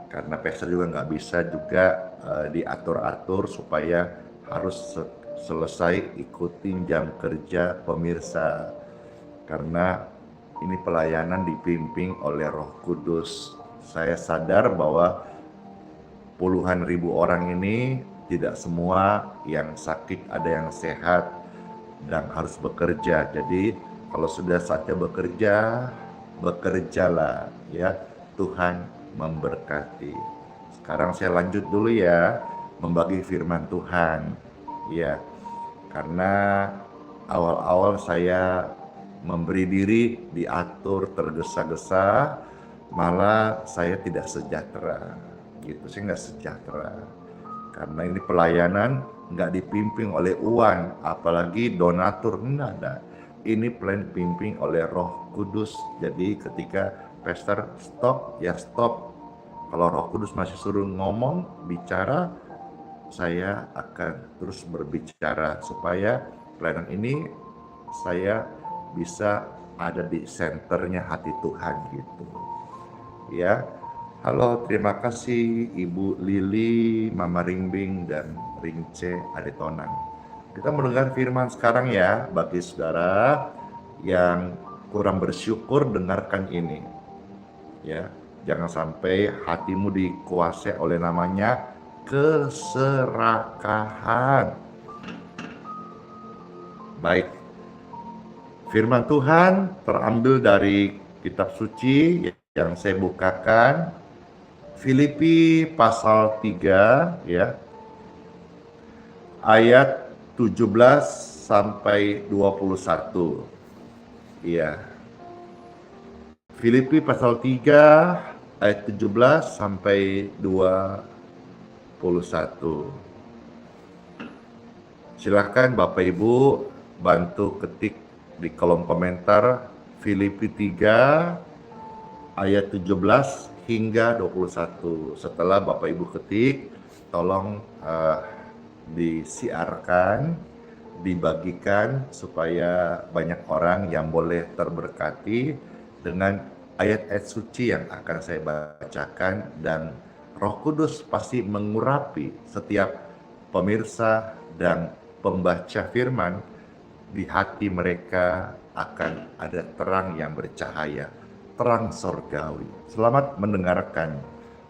[SPEAKER 2] karena Pastor juga nggak bisa juga diatur-atur supaya harus selesai ikutin jam kerja pemirsa, karena ini pelayanan dipimpin oleh Roh Kudus. Saya sadar bahwa puluhan ribu orang ini tidak semua yang sakit, ada yang sehat dan harus bekerja. Jadi kalau sudah saatnya bekerja, bekerjalah ya. Tuhan memberkati. Sekarang saya lanjut dulu ya, membagi firman Tuhan. Ya, karena awal-awal saya memberi diri diatur tergesa-gesa, malah saya tidak sejahtera. Gitu, saya nggak sejahtera. Karena ini pelayanan nggak dipimpin oleh uang, apalagi donatur, enggak ada. Ini pelayanan dipimpin oleh Roh Kudus. Jadi ketika Pastor stop, ya stop. Kalau Roh Kudus masih suruh ngomong, bicara, saya akan terus berbicara supaya pelayanan ini saya bisa ada di senternya hati Tuhan gitu. Ya. Halo, terima kasih Ibu Lili, Mama Ringbing, dan Ringce Adetonang. Kita mendengar firman sekarang ya, bagi saudara yang kurang bersyukur, dengarkan ini. Ya, jangan sampai hatimu dikuasai oleh namanya keserakahan. Baik, firman Tuhan terambil dari kitab suci yang saya bukakan. Filipi pasal 3 ya, ayat 17 sampai 21. Iya. Filipi pasal 3 ayat 17 sampai 21. Silakan Bapak Ibu bantu ketik di kolom komentar Filipi 3 ayat 17 hingga 21. Setelah Bapak Ibu ketik, tolong disiarkan, dibagikan supaya banyak orang yang boleh terberkati dengan ayat-ayat suci yang akan saya bacakan, dan Roh Kudus pasti mengurapi setiap pemirsa dan pembaca firman. Di hati mereka akan ada terang yang bercahaya, terang sorgawi. Selamat mendengarkan.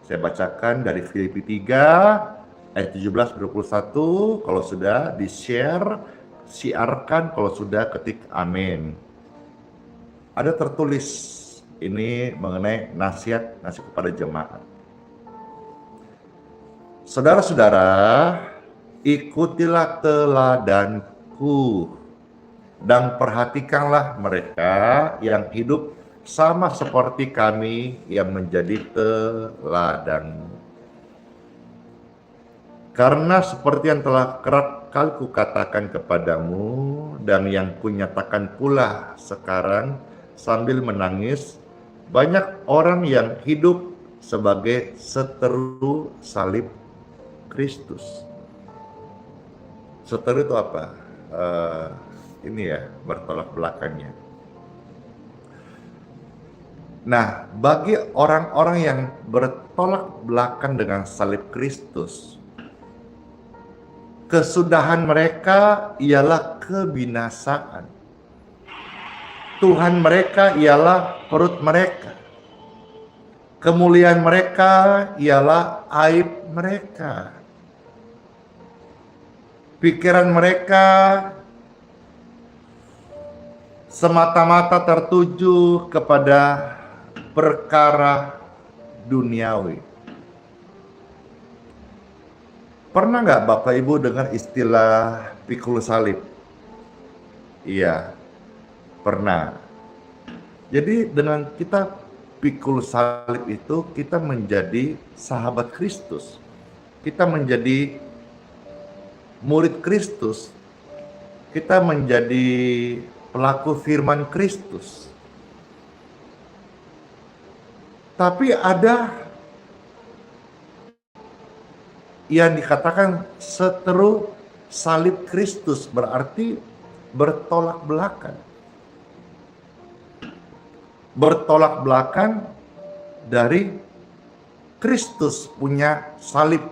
[SPEAKER 2] Saya bacakan dari Filipi 3 ayat 17-21. Kalau sudah di-share, siarkan. Kalau sudah, ketik amin. Ada tertulis ini mengenai nasihat kepada jemaat. Saudara-saudara, ikutilah teladanku dan perhatikanlah mereka yang hidup sama seperti kami yang menjadi teladan. Karena seperti yang telah kerap kali kukatakan kepadamu dan yang kunyatakan pula sekarang sambil menangis, banyak orang yang hidup sebagai seteru salib Kristus. Seteru itu apa? Ini ya, bertolak belakangnya. Nah, bagi orang-orang yang bertolak belakang dengan salib Kristus, kesudahan mereka ialah kebinasaan. Tuhan mereka ialah perut mereka. Kemuliaan mereka ialah aib mereka. Pikiran mereka semata-mata tertuju kepada perkara duniawi. Pernah nggak Bapak Ibu dengar istilah pikul salib? Iya, pernah. Jadi dengan kita pikul salib itu, kita menjadi sahabat Kristus. Kita menjadi murid Kristus. Kita menjadi pelaku firman Kristus. Tapi ada yang dikatakan seteru salib Kristus, berarti bertolak belakang. Bertolak belakang dari Kristus punya salib,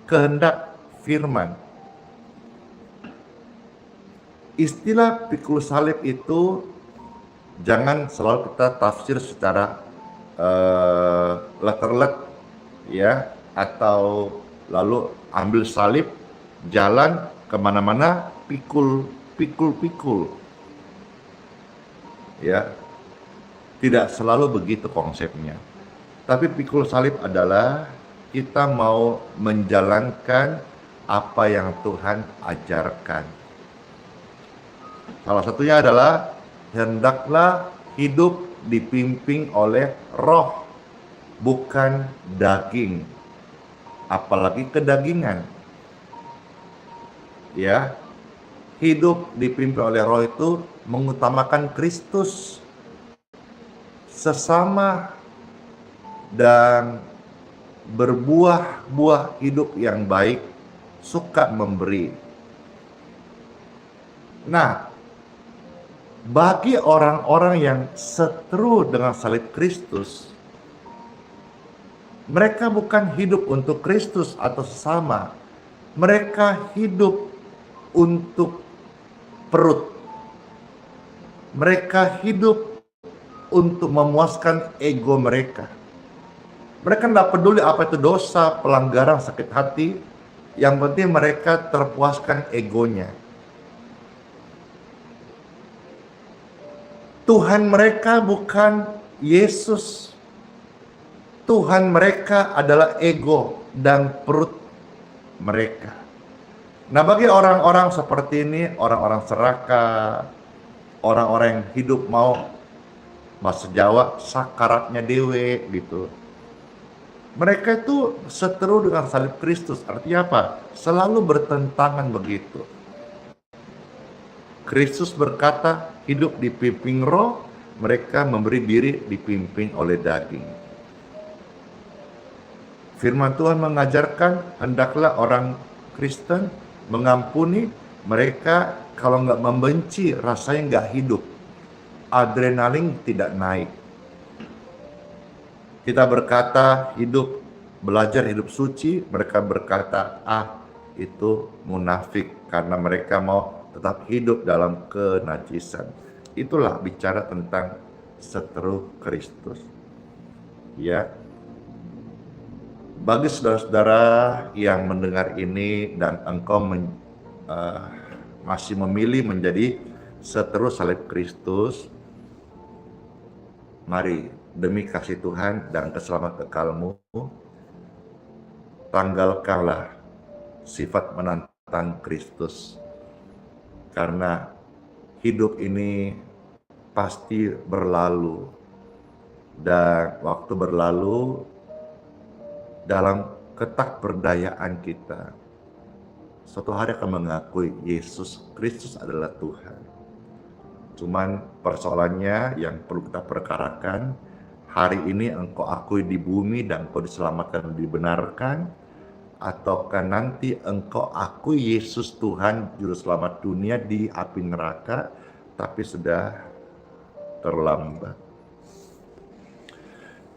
[SPEAKER 2] kehendak firman. Istilah pikul salib itu jangan selalu kita tafsir secara letterlet ya, atau lalu ambil salib jalan kemana-mana pikul ya. Tidak selalu begitu konsepnya. Tapi pikul salib adalah kita mau menjalankan apa yang Tuhan ajarkan. Salah satunya adalah hendaklah hidup dipimpin oleh roh, bukan daging, apalagi kedagingan. Ya, hidup dipimpin oleh roh itu mengutamakan Kristus, sesama, dan berbuah-buah hidup yang baik, suka memberi. Nah, bagi orang-orang yang seteru dengan salib Kristus, mereka bukan hidup untuk Kristus atau sesama. Mereka hidup untuk perut. Mereka hidup untuk memuaskan ego mereka. Mereka tidak peduli apa itu dosa, pelanggaran, sakit hati. Yang penting mereka terpuaskan egonya. Tuhan mereka bukan Yesus. Tuhan mereka adalah ego dan perut mereka. Nah, bagi orang-orang seperti ini, orang-orang serakah, orang-orang yang hidup mau bahasa Jawa sakaratnya dewe gitu. Mereka itu seteru dengan salib Kristus. Artinya apa? Selalu bertentangan begitu. Kristus berkata, hidup dipimpin roh, mereka memberi diri dipimpin oleh daging. Firman Tuhan mengajarkan, hendaklah orang Kristen mengampuni mereka. Kalau nggak membenci, rasanya nggak hidup. Adrenalin tidak naik. Kita berkata hidup, belajar hidup suci, mereka berkata, itu munafik karena mereka mau tetap hidup dalam kenajisan. Itulah bicara tentang seteru Kristus. Ya. Bagi saudara-saudara yang mendengar ini dan engkau masih memilih menjadi seteru salib Kristus, mari demi kasih Tuhan dan keselamatan kekalmu, tanggalkanlah sifat menantang Kristus. Karena hidup ini pasti berlalu, dan waktu berlalu dalam ketakberdayaan kita. Suatu hari akan mengakui Yesus Kristus adalah Tuhan. Cuman persoalannya yang perlu kita perkarakan, hari ini engkau akui di bumi dan engkau diselamatkan dan dibenarkan, ataukah nanti engkau akui Yesus Tuhan Juru Selamat dunia di api neraka, tapi sudah terlambat.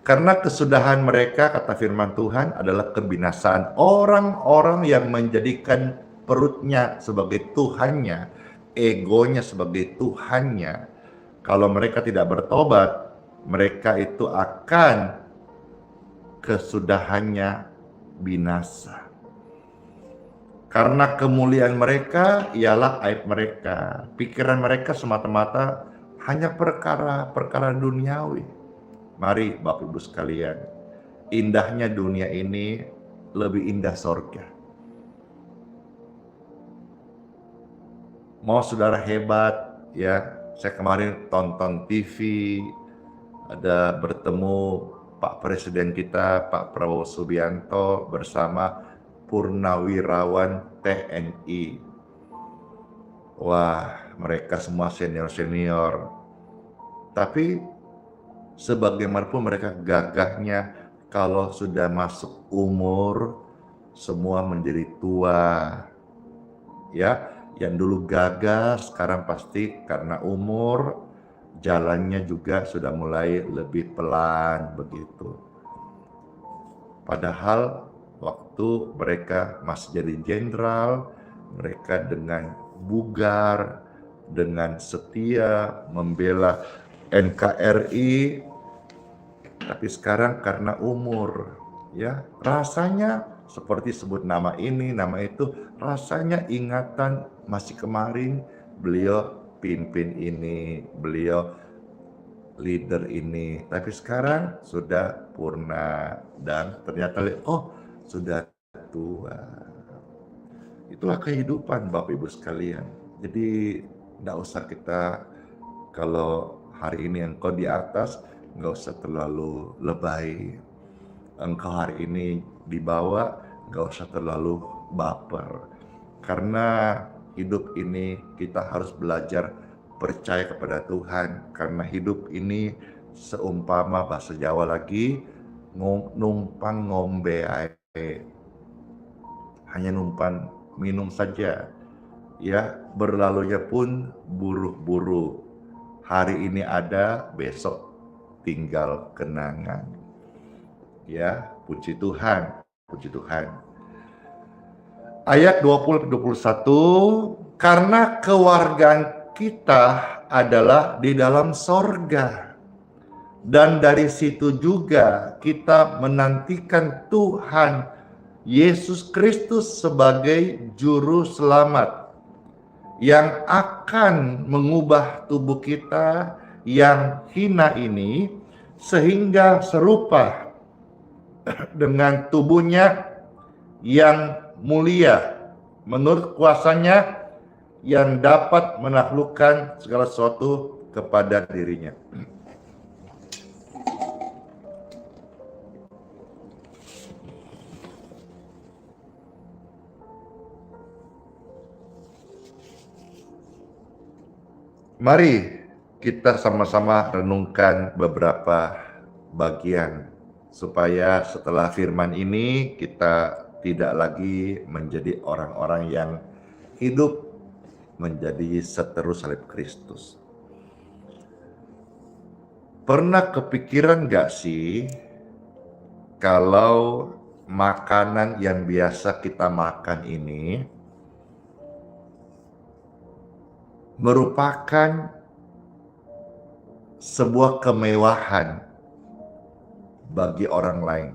[SPEAKER 2] Karena kesudahan mereka, kata firman Tuhan, adalah kebinasaan. Orang-orang yang menjadikan perutnya sebagai Tuhannya, egonya sebagai Tuhannya, kalau mereka tidak bertobat, mereka itu akan kesudahannya binasa. Karena kemuliaan mereka ialah aib mereka. Pikiran mereka semata-mata hanya perkara duniawi. Mari Bapak Ibu sekalian, indahnya dunia ini lebih indah sorga. Mau saudara hebat, ya, saya kemarin tonton TV, ada bertemu Pak Presiden kita, Pak Prabowo Subianto bersama purnawirawan TNI. Wah, mereka semua senior-senior. Tapi sebagaimanapun mereka gagahnya, kalau sudah masuk umur, semua menjadi tua. Ya, yang dulu gagah, sekarang pasti karena umur, jalannya juga sudah mulai lebih pelan begitu. Padahal waktu mereka masih jadi jenderal, mereka dengan bugar, dengan setia membela NKRI, tapi sekarang karena umur, ya rasanya seperti sebut nama ini, nama itu, rasanya ingatan masih kemarin beliau pimpin ini, beliau leader ini, tapi sekarang sudah purna dan ternyata sudah tua. Itulah kehidupan Bapak Ibu sekalian. Jadi tidak usah kita, kalau hari ini engkau di atas, nggak usah terlalu lebay. Engkau hari ini di bawah, nggak usah terlalu baper. Karena hidup ini kita harus belajar percaya kepada Tuhan. Karena hidup ini seumpama bahasa Jawa lagi, numpang ngombe ae. Hanya numpang minum saja. Ya, berlalunya pun buru-buru. Hari ini ada, besok tinggal kenangan. Ya, puji Tuhan, puji Tuhan. Ayat 20-21, karena kewargaan kita adalah di dalam sorga. Dan dari situ juga kita menantikan Tuhan Yesus Kristus sebagai juru selamat, yang akan mengubah tubuh kita yang hina ini sehingga serupa dengan tubuhnya yang mulia, menurut kuasanya yang dapat menaklukkan segala sesuatu kepada dirinya. Mari kita sama-sama renungkan beberapa bagian supaya setelah firman ini kita tidak lagi menjadi orang-orang yang hidup menjadi seteru salib Kristus. Pernah kepikiran gak sih kalau makanan yang biasa kita makan ini merupakan sebuah kemewahan bagi orang lain.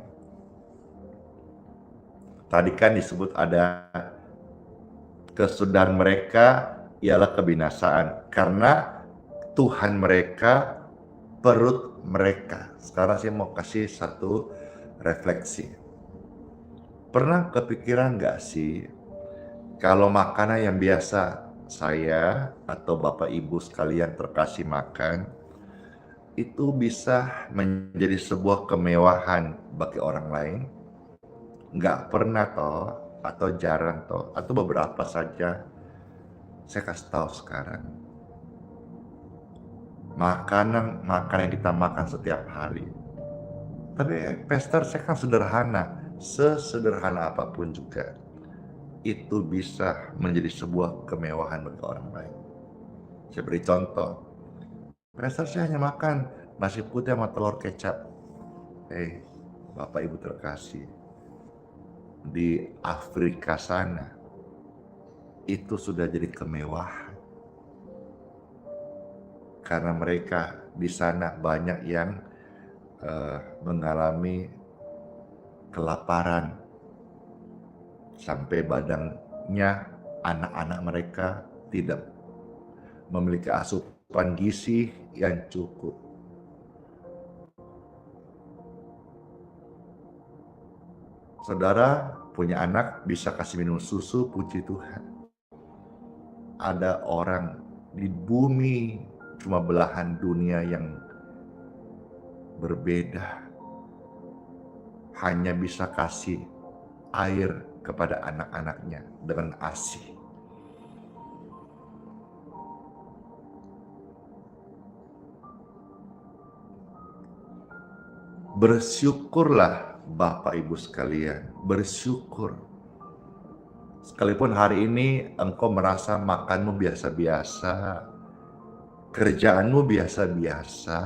[SPEAKER 2] Tadi kan disebut ada kesudahan mereka ialah kebinasaan karena Tuhan mereka perut mereka. Sekarang saya mau kasih satu refleksi. Pernah kepikiran gak sih kalau makanan yang biasa saya atau Bapak Ibu sekalian terkasih makan itu bisa menjadi sebuah kemewahan bagi orang lain? Nggak pernah toh, atau jarang toh, atau beberapa saja. Saya kasih tahu sekarang. Makanan yang kita makan setiap hari. Tapi Pastor, saya kan sederhana. Sesederhana apapun juga. Itu bisa menjadi sebuah kemewahan bagi orang lain. Saya beri contoh. Pastor, saya hanya makan nasi putih sama telur kecap. Bapak Ibu terkasih, di Afrika sana itu sudah jadi kemewahan. Karena mereka di sana banyak yang mengalami kelaparan. Sampai badannya anak-anak mereka tidak memiliki asupan gizi yang cukup. Saudara punya anak bisa kasih minum susu, puji Tuhan. Ada orang di bumi cuma belahan dunia yang berbeda hanya bisa kasih air kepada anak-anaknya dengan ASI. Bersyukurlah Bapak Ibu sekalian, bersyukur. Sekalipun hari ini engkau merasa makanmu biasa-biasa, kerjaanmu biasa-biasa,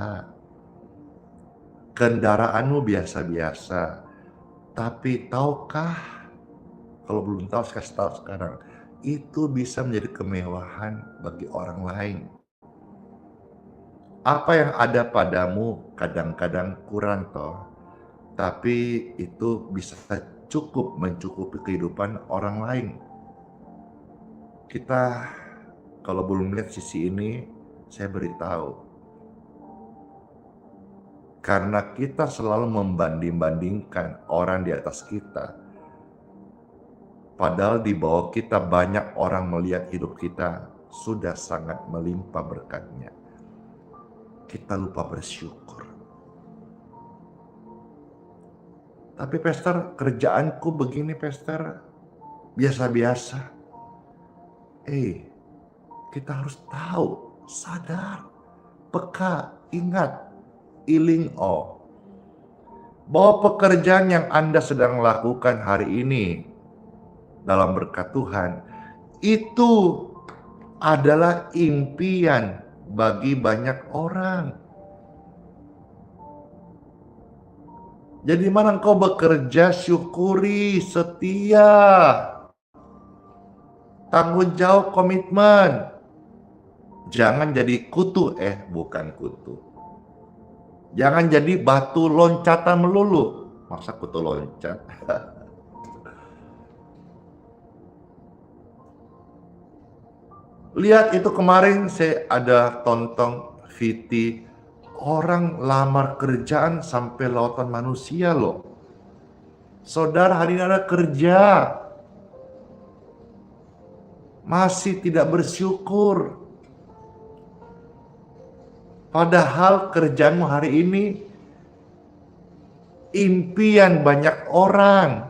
[SPEAKER 2] kendaraanmu biasa-biasa, tapi tahukah? Kalau belum tahu, saya kasih tahu sekarang. Itu bisa menjadi kemewahan bagi orang lain. Apa yang ada padamu kadang-kadang kurang toh, tapi itu bisa cukup mencukupi kehidupan orang lain. Kita kalau belum lihat sisi ini, saya beritahu. Karena kita selalu membanding-bandingkan orang di atas kita. Padahal di bawah kita banyak orang melihat hidup kita sudah sangat melimpah berkatnya. Kita lupa bersyukur. Tapi Pastor, kerjaanku begini Pastor, biasa-biasa. Kita harus tahu, sadar, peka, ingat, iling bahwa pekerjaan yang Anda sedang lakukan hari ini dalam berkat Tuhan, itu adalah impian bagi banyak orang. Jadi mana engkau bekerja, syukuri, setia, tanggung jawab, komitmen. Jangan jadi kutu, bukan kutu. Jangan jadi batu loncatan melulu. Masa kutu loncat? Lihat itu kemarin saya ada tonton VT orang lamar kerjaan sampai lautan manusia loh. Saudara hari ini ada kerja, masih tidak bersyukur. Padahal kerjaanmu hari ini impian banyak orang.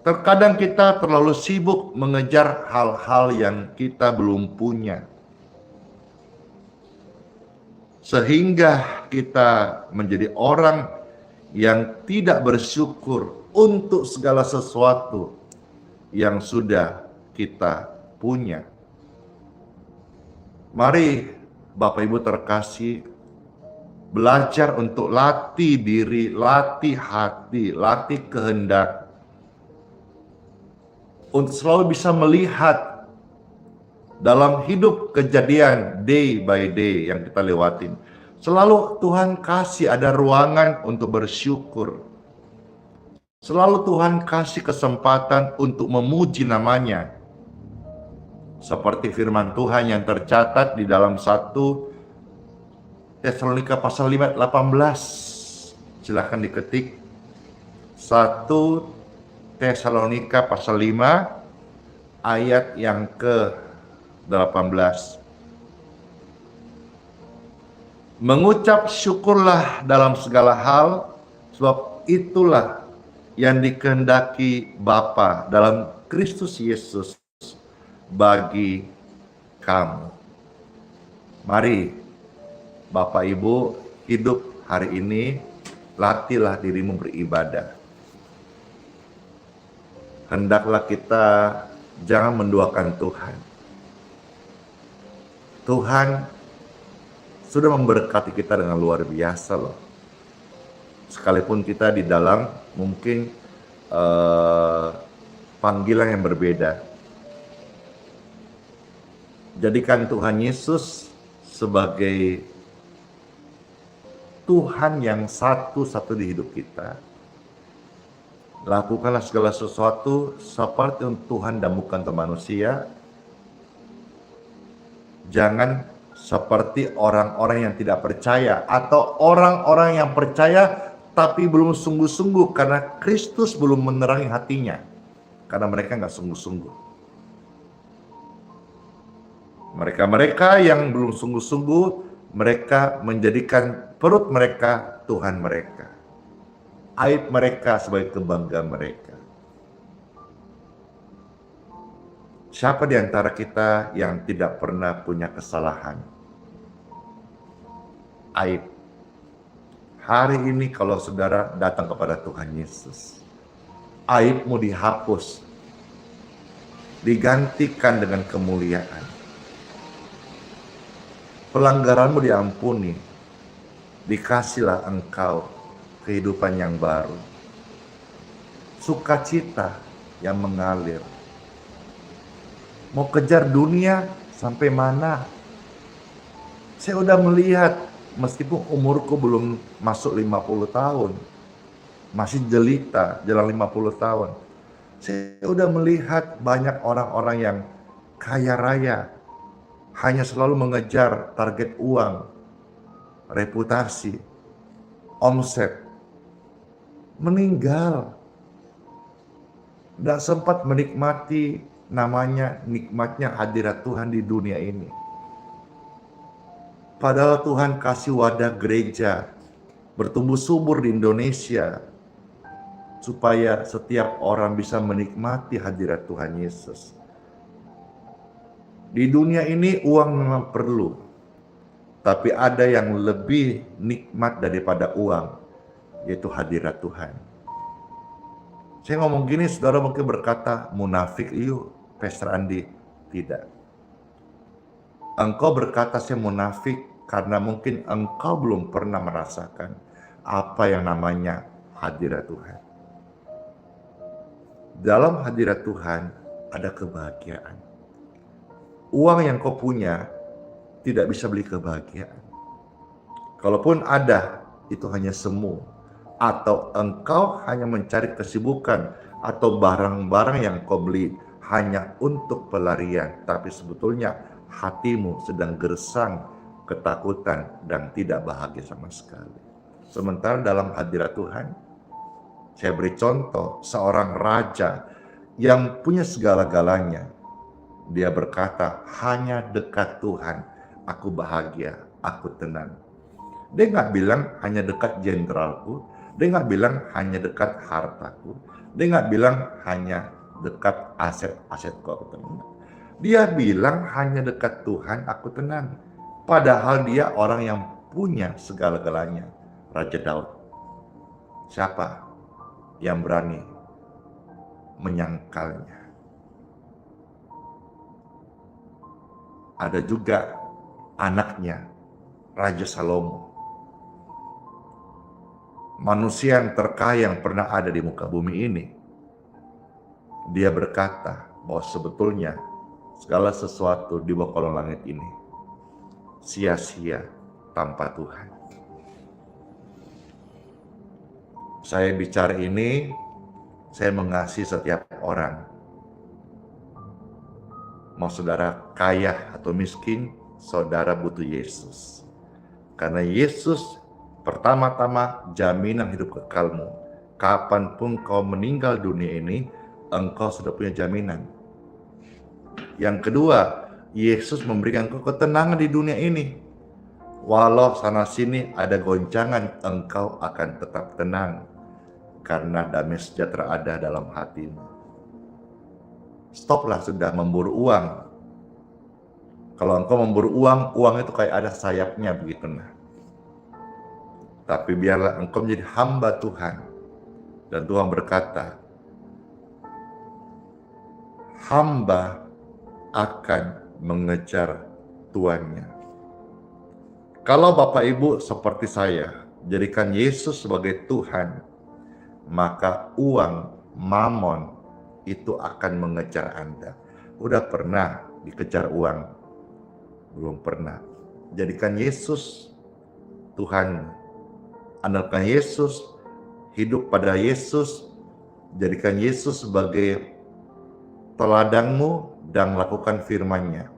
[SPEAKER 2] Terkadang kita terlalu sibuk mengejar hal-hal yang kita belum punya. Sehingga kita menjadi orang yang tidak bersyukur untuk segala sesuatu yang sudah kita punya. Mari Bapak Ibu terkasih, belajar untuk latih diri, latih hati, latih kehendak, untuk selalu bisa melihat dalam hidup kejadian day by day yang kita lewatin. Selalu Tuhan kasih ada ruangan untuk bersyukur. Selalu Tuhan kasih kesempatan untuk memuji namanya. Seperti firman Tuhan yang tercatat di dalam 1 Tesalonika pasal 5 ayat 18. Silahkan diketik. 1 Tesalonika pasal 5 ayat yang ke-18. Mengucap syukurlah dalam segala hal, sebab itulah yang dikehendaki Bapa dalam Kristus Yesus bagi kamu. Mari Bapak Ibu hidup hari ini, latihlah dirimu beribadah. Hendaklah kita jangan menduakan Tuhan. Tuhan sudah memberkati kita dengan luar biasa loh. Sekalipun kita di dalam mungkin panggilan yang berbeda. Jadikan Tuhan Yesus sebagai Tuhan yang satu-satu di hidup kita. Lakukanlah segala sesuatu seperti yang Tuhan dampukan untuk manusia. Jangan seperti orang-orang yang tidak percaya atau orang-orang yang percaya tapi belum sungguh-sungguh karena Kristus belum menerangi hatinya. Karena mereka nggak sungguh-sungguh. Mereka-mereka yang belum sungguh-sungguh, mereka menjadikan perut mereka Tuhan mereka. Aib mereka sebagai kebanggaan mereka. Siapa di antara kita yang tidak pernah punya kesalahan? Aib. Hari ini kalau saudara datang kepada Tuhan Yesus, aibmu dihapus, digantikan dengan kemuliaan. Pelanggaranmu diampuni, dikasihlah engkau kehidupan yang baru. Sukacita yang mengalir. Mau kejar dunia sampai mana? Saya udah melihat, meskipun umurku belum masuk 50 tahun, masih jelita, jalan 50 tahun. Saya udah melihat banyak orang-orang yang kaya raya, hanya selalu mengejar target uang, reputasi, omset. Meninggal. Tidak sempat menikmati nikmatnya hadirat Tuhan di dunia ini. Padahal Tuhan kasih wadah gereja bertumbuh subur di Indonesia supaya setiap orang bisa menikmati hadirat Tuhan Yesus. Di dunia ini uang memang perlu, tapi ada yang lebih nikmat daripada uang, yaitu hadirat Tuhan. Saya ngomong gini, saudara mungkin berkata, munafik, yuk, Pastor Andi. Tidak. Engkau berkata saya munafik karena mungkin engkau belum pernah merasakan apa yang namanya hadirat Tuhan. Dalam hadirat Tuhan ada kebahagiaan. Uang yang kau punya tidak bisa beli kebahagiaan. Kalaupun ada, itu hanya semu. Atau engkau hanya mencari kesibukan atau barang-barang yang kau beli hanya untuk pelarian. Tapi sebetulnya hatimu sedang gersang ketakutan, dan tidak bahagia sama sekali. Sementara dalam hadirat Tuhan, saya beri contoh seorang raja yang punya segala-galanya. Dia berkata, hanya dekat Tuhan, aku bahagia, aku tenang. Dia nggak bilang hanya dekat jenderalku, dia nggak bilang hanya dekat hartaku, dia nggak bilang hanya dekat aset-asetku, aku tenang. Dia bilang hanya dekat Tuhan, aku tenang. Padahal dia orang yang punya segala-galanya, Raja Daud. Siapa yang berani menyangkalnya? Ada juga anaknya, Raja Salomo. Manusia yang terkaya yang pernah ada di muka bumi ini. Dia berkata bahwa sebetulnya segala sesuatu di bawah kolong langit ini sia-sia tanpa Tuhan. Saya bicara ini, saya mengasihi setiap orang. Mau saudara kaya atau miskin, saudara butuh Yesus. Karena Yesus pertama-tama jaminan hidup kekalmu. Kapanpun kau meninggal dunia ini, engkau sudah punya jaminan. Yang kedua, Yesus memberikan engkau ketenangan di dunia ini. Walau sana sini ada goncangan, engkau akan tetap tenang. Karena damai sejahtera ada dalam hatimu. Stoplah sudah memburu uang. Kalau engkau memburu uang, uang itu kayak ada sayapnya begitu. Tapi biarlah engkau menjadi hamba Tuhan. Dan Tuhan berkata, hamba akan mengejar tuannya. Kalau Bapak Ibu seperti saya, jadikan Yesus sebagai Tuhan, maka uang, mamon, itu akan mengejar Anda. Udah pernah dikejar uang? Belum pernah. Jadikan Yesus Tuhan. Andalkan Yesus, hidup pada Yesus, jadikan Yesus sebagai teladanmu dan lakukan firman-Nya.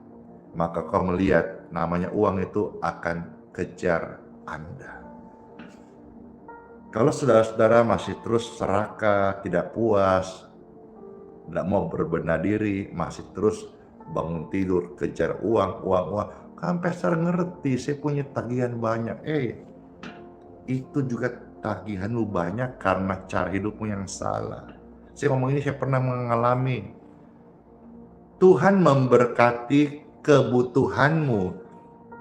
[SPEAKER 2] Maka kau melihat namanya uang itu akan kejar Anda. Kalau saudara-saudara masih terus serakah, tidak puas, tidak mau berbenah diri, masih terus bangun tidur, kejar uang. Kan pastor ngerti, saya punya tagihan banyak. Itu juga tagihanmu banyak karena cara hidupmu yang salah. Saya ngomong ini, saya pernah mengalami. Tuhan memberkati kebutuhanmu,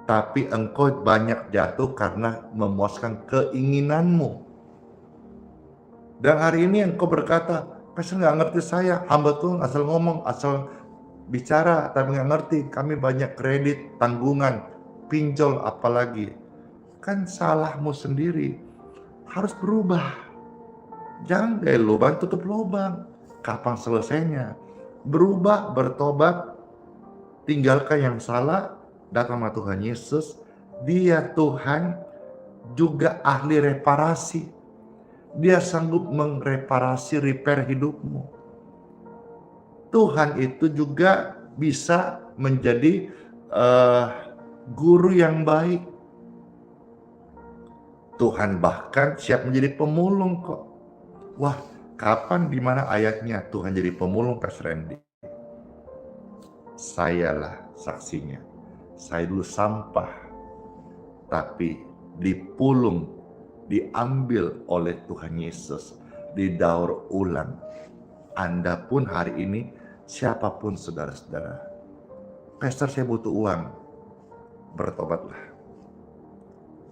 [SPEAKER 2] tapi engkau banyak jatuh karena memuaskan keinginanmu. Dan hari ini engkau berkata, pastor nggak ngerti saya, hamba Tuhan asal ngomong, asal bicara, tapi nggak ngerti. Kami banyak kredit, tanggungan, pinjol, apalagi. Kan salahmu sendiri. Harus berubah. Jangan gaya lubang tutup lubang. Kapan selesainya? Berubah, bertobat, tinggalkan yang salah, datang sama Tuhan Yesus. Dia Tuhan juga ahli reparasi. Dia sanggup mereparasi, repair hidupmu. Tuhan itu juga bisa menjadi guru yang baik. Tuhan bahkan siap menjadi pemulung kok. Wah, kapan dimana ayatnya Tuhan jadi pemulung, Pastor Randy? Sayalah saksinya. Saya dulu sampah, tapi dipulung, diambil oleh Tuhan Yesus, didaur ulang. Anda pun hari ini, siapapun saudara-saudara, pastor saya butuh uang, bertobatlah.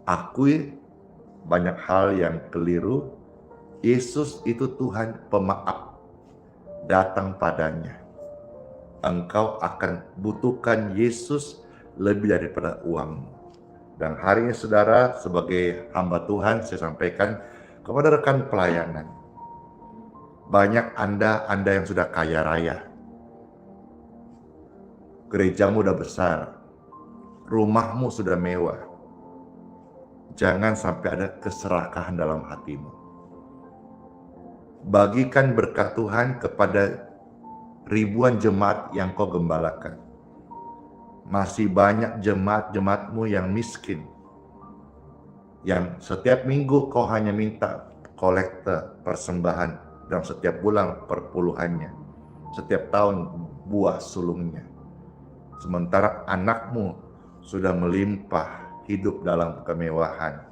[SPEAKER 2] Akui banyak hal yang keliru. Yesus itu Tuhan pemaaf. Datang padanya. Engkau akan butuhkan Yesus lebih daripada uangmu. Dan hari ini saudara, sebagai hamba Tuhan, saya sampaikan kepada rekan pelayanan. Banyak Anda yang sudah kaya raya. Gerejamu udah besar. Rumahmu sudah mewah. Jangan sampai ada keserakahan dalam hatimu. Bagikan berkat Tuhan kepada ribuan jemaat yang kau gembalakan. Masih banyak jemaat-jemaatmu yang miskin, yang setiap minggu kau hanya minta kolekte persembahan, dan setiap bulan perpuluhannya, setiap tahun buah sulungnya. Sementara anakmu sudah melimpah hidup dalam kemewahan.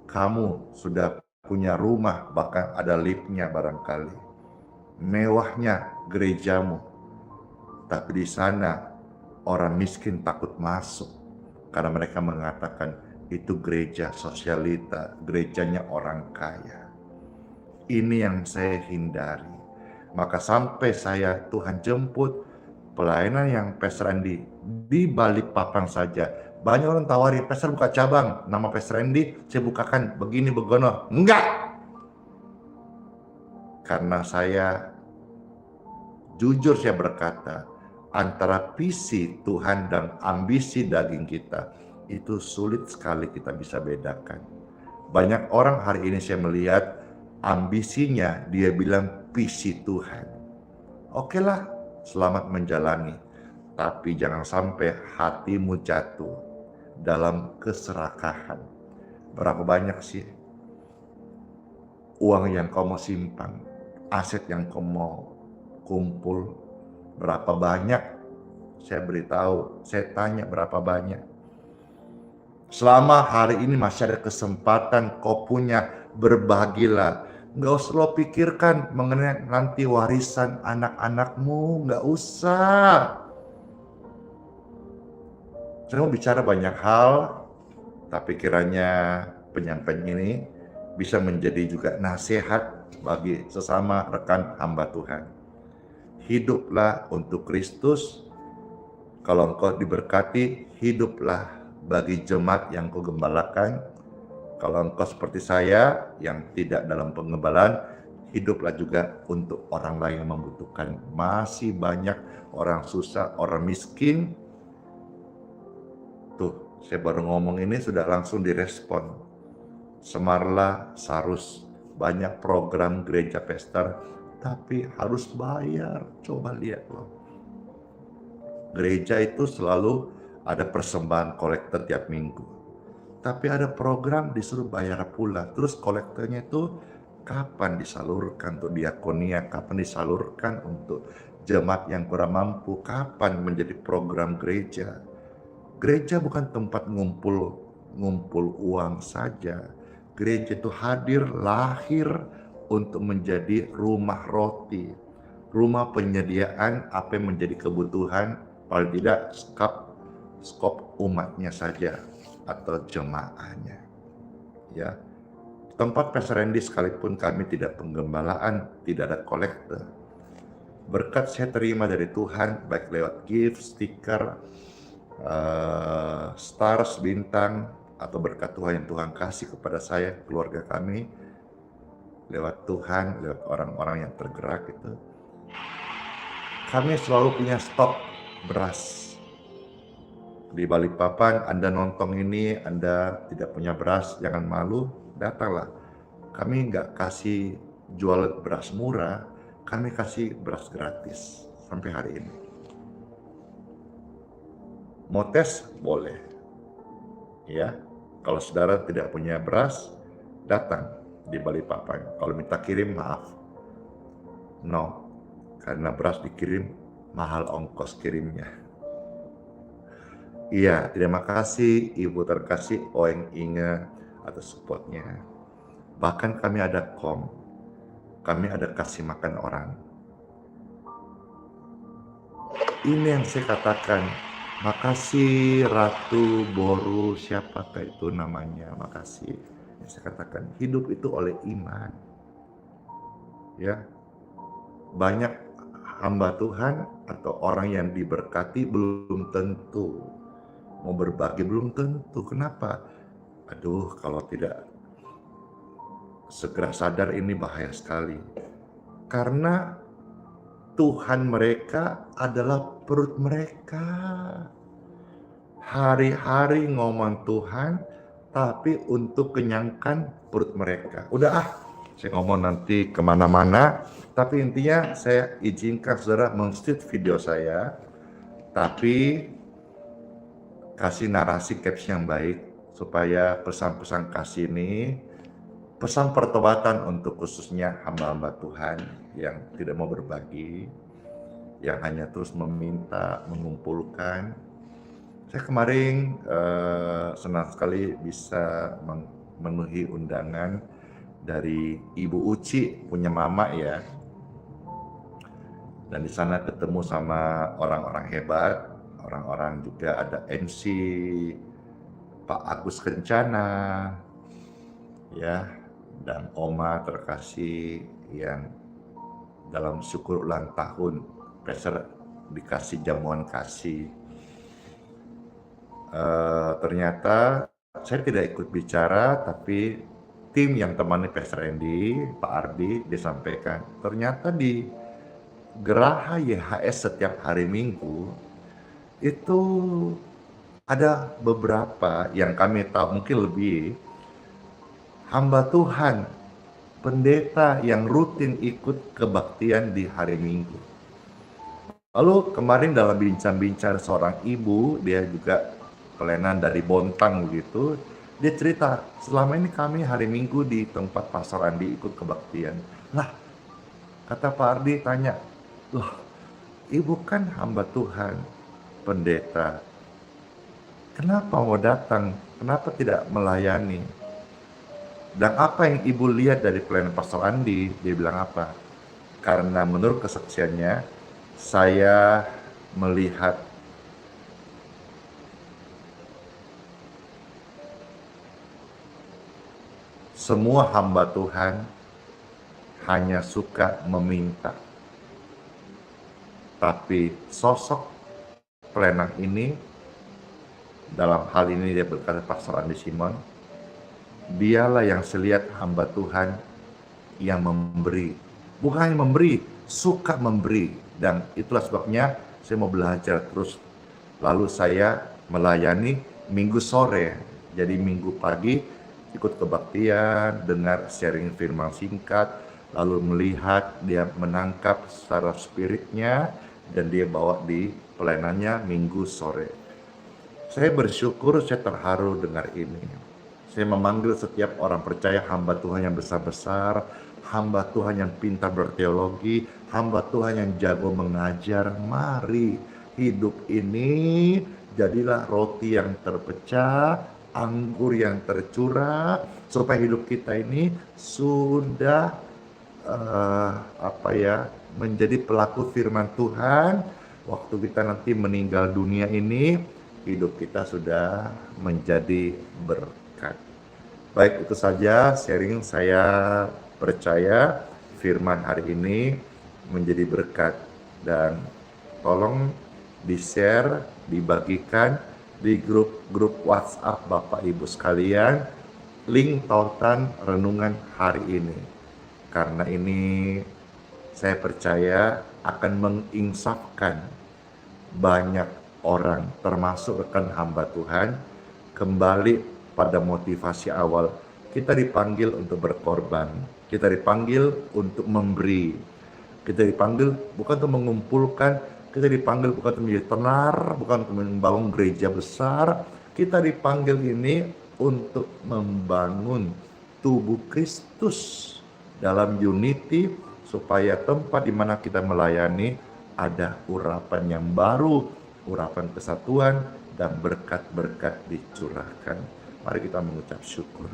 [SPEAKER 2] Kamu sudah punya rumah, bahkan ada liftnya barangkali. Mewahnya gerejamu, tapi di sana orang miskin takut masuk karena mereka mengatakan itu gereja sosialita, gerejanya orang kaya. Ini yang saya hindari. Maka sampai saya Tuhan jemput pelayanan yang Pastor Andy di Balikpapan saja, banyak orang tawari, Pastor buka cabang, nama Pastor Andy saya bukakan begini begono. Enggak! Karena saya jujur saya berkata, antara visi Tuhan dan ambisi daging kita, itu sulit sekali kita bisa bedakan. Banyak orang hari ini saya melihat ambisinya, dia bilang visi Tuhan. Oke lah, selamat menjalani. Tapi jangan sampai hatimu jatuh dalam keserakahan. Berapa banyak sih uang yang kau mau simpan, aset yang kau mau kumpul, berapa banyak? Saya beritahu, saya tanya berapa banyak. Selama hari ini masih ada kesempatan kau punya, berbagilah. Nggak usah lo pikirkan mengenai nanti warisan anak-anakmu, nggak usah. Saya mau bicara banyak hal, tapi kiranya penyampaian ini bisa menjadi juga nasihat bagi sesama rekan hamba Tuhan. Hiduplah untuk Kristus. Kalau engkau diberkati, hiduplah bagi jemaat yang kau gembalakan. Kalau engkau seperti saya yang tidak dalam pengembalaan, hiduplah juga untuk orang lain yang membutuhkan. Masih banyak orang susah, orang miskin. Tuh, saya baru ngomong ini sudah langsung direspon. Semarlah, Sarus, banyak program gereja Pastor, tapi harus bayar. Coba lihat loh. Gereja itu selalu ada persembahan kolektor tiap minggu. Tapi ada program disuruh bayar pula. Terus kolektornya itu kapan disalurkan untuk diakonia, kapan disalurkan untuk jemaat yang kurang mampu, kapan menjadi program gereja. Gereja bukan tempat ngumpul uang saja. Gereja itu hadir, lahir untuk menjadi rumah roti, rumah penyediaan apa yang menjadi kebutuhan, paling tidak skop umatnya saja atau jemaahnya. Ya, tempat Pastor Randy sekalipun kami tidak penggembalaan, tidak ada kolektor. Berkat saya terima dari Tuhan baik lewat gift, stiker, stars, bintang, atau berkat Tuhan yang Tuhan kasih kepada saya, keluarga kami, lewat Tuhan, lewat orang-orang yang tergerak itu. Kami selalu punya stok beras. Di Balikpapan, Anda nonton ini, Anda tidak punya beras, jangan malu, datanglah. Kami nggak kasih jual beras murah, kami kasih beras gratis sampai hari ini. Mau tes? Boleh. Ya, kalau saudara tidak punya beras, datang di Balikpapan. Kalau minta kirim, maaf. No, karena beras dikirim, mahal ongkos kirimnya. Iya, terima kasih Ibu terkasih Oeng Inge atas supportnya. Bahkan kami ada kami ada kasih makan orang. Ini yang saya katakan, makasih Ratu Boru, siapakah itu namanya, makasih. Yang saya katakan, hidup itu oleh iman. Ya, banyak hamba Tuhan atau orang yang diberkati belum tentu mau berbagi, belum tentu. Kenapa? Aduh, kalau tidak segera sadar ini bahaya sekali. Karena Tuhan mereka adalah perut mereka. Hari-hari ngomong Tuhan, tapi untuk kenyangkan perut mereka. Udah saya ngomong nanti kemana-mana. Tapi intinya saya izinkan saudara men-shoot video saya. Tapi kasih narasi caption yang baik supaya pesan-pesan kasih ini pesan pertobatan untuk khususnya hamba-hamba Tuhan yang tidak mau berbagi, yang hanya terus meminta, mengumpulkan. Saya kemarin senang sekali bisa memenuhi undangan dari Ibu Uci, punya mama ya. Dan di sana ketemu sama orang-orang hebat, orang-orang juga ada MC Pak Agus Kencana, ya, dan Oma terkasih yang dalam syukur ulang tahun Peser dikasih jamuan kasih. Ternyata saya tidak ikut bicara, tapi tim yang temani Peser Randy, Pak Ardi, disampaikan ternyata di Geraha YHS setiap hari Minggu itu ada beberapa yang kami tahu, mungkin lebih, hamba Tuhan, pendeta yang rutin ikut kebaktian di hari Minggu. Lalu kemarin dalam bincang-bincang seorang ibu, dia juga pelayanan dari Bontang begitu, dia cerita, selama ini kami hari Minggu di tempat Pastor Andi ikut kebaktian. Lah, kata Pak Ardi tanya, loh, ibu kan hamba Tuhan, pendeta, kenapa mau datang? Kenapa tidak melayani? Dan apa yang ibu lihat dari pelayanan Pastor Andi? Dia bilang apa? Karena menurut kesaksiannya, saya melihat semua hamba Tuhan hanya suka meminta. Tapi sosok pelayanan ini, dalam hal ini dia berkata Pastor Andi Simon, dialah yang saya lihat hamba Tuhan yang memberi. Bukan hanya memberi, suka memberi. Dan itulah sebabnya saya mau belajar terus. Lalu saya melayani minggu sore. Jadi minggu pagi ikut kebaktian, dengar sharing firman singkat, lalu melihat dia menangkap secara spiritnya, dan dia bawa di pelayanannya minggu sore. Saya bersyukur, saya terharu dengar ini. Saya memanggil setiap orang percaya, hamba Tuhan yang besar-besar, hamba Tuhan yang pintar berteologi, hamba Tuhan yang jago mengajar. Mari hidup ini jadilah roti yang terpecah, anggur yang tercurah, supaya hidup kita ini sudah menjadi pelaku firman Tuhan. Waktu kita nanti meninggal dunia ini, hidup kita sudah menjadi berkat. Baik, itu saja sharing saya. Percaya firman hari ini menjadi berkat, dan tolong di-share, dibagikan di grup WhatsApp Bapak Ibu sekalian link tautan renungan hari ini. Karena ini saya percaya akan menginsafkan banyak orang, termasuk rekan hamba Tuhan, kembali pada motivasi awal. Kita dipanggil untuk berkorban, kita dipanggil untuk memberi, kita dipanggil bukan untuk mengumpulkan, kita dipanggil bukan untuk menjadi tenar, bukan untuk membangun gereja besar. Kita dipanggil ini untuk membangun tubuh Kristus dalam unity, supaya tempat di mana kita melayani ada urapan yang baru, urapan kesatuan, dan berkat-berkat dicurahkan. Mari kita mengucap syukur.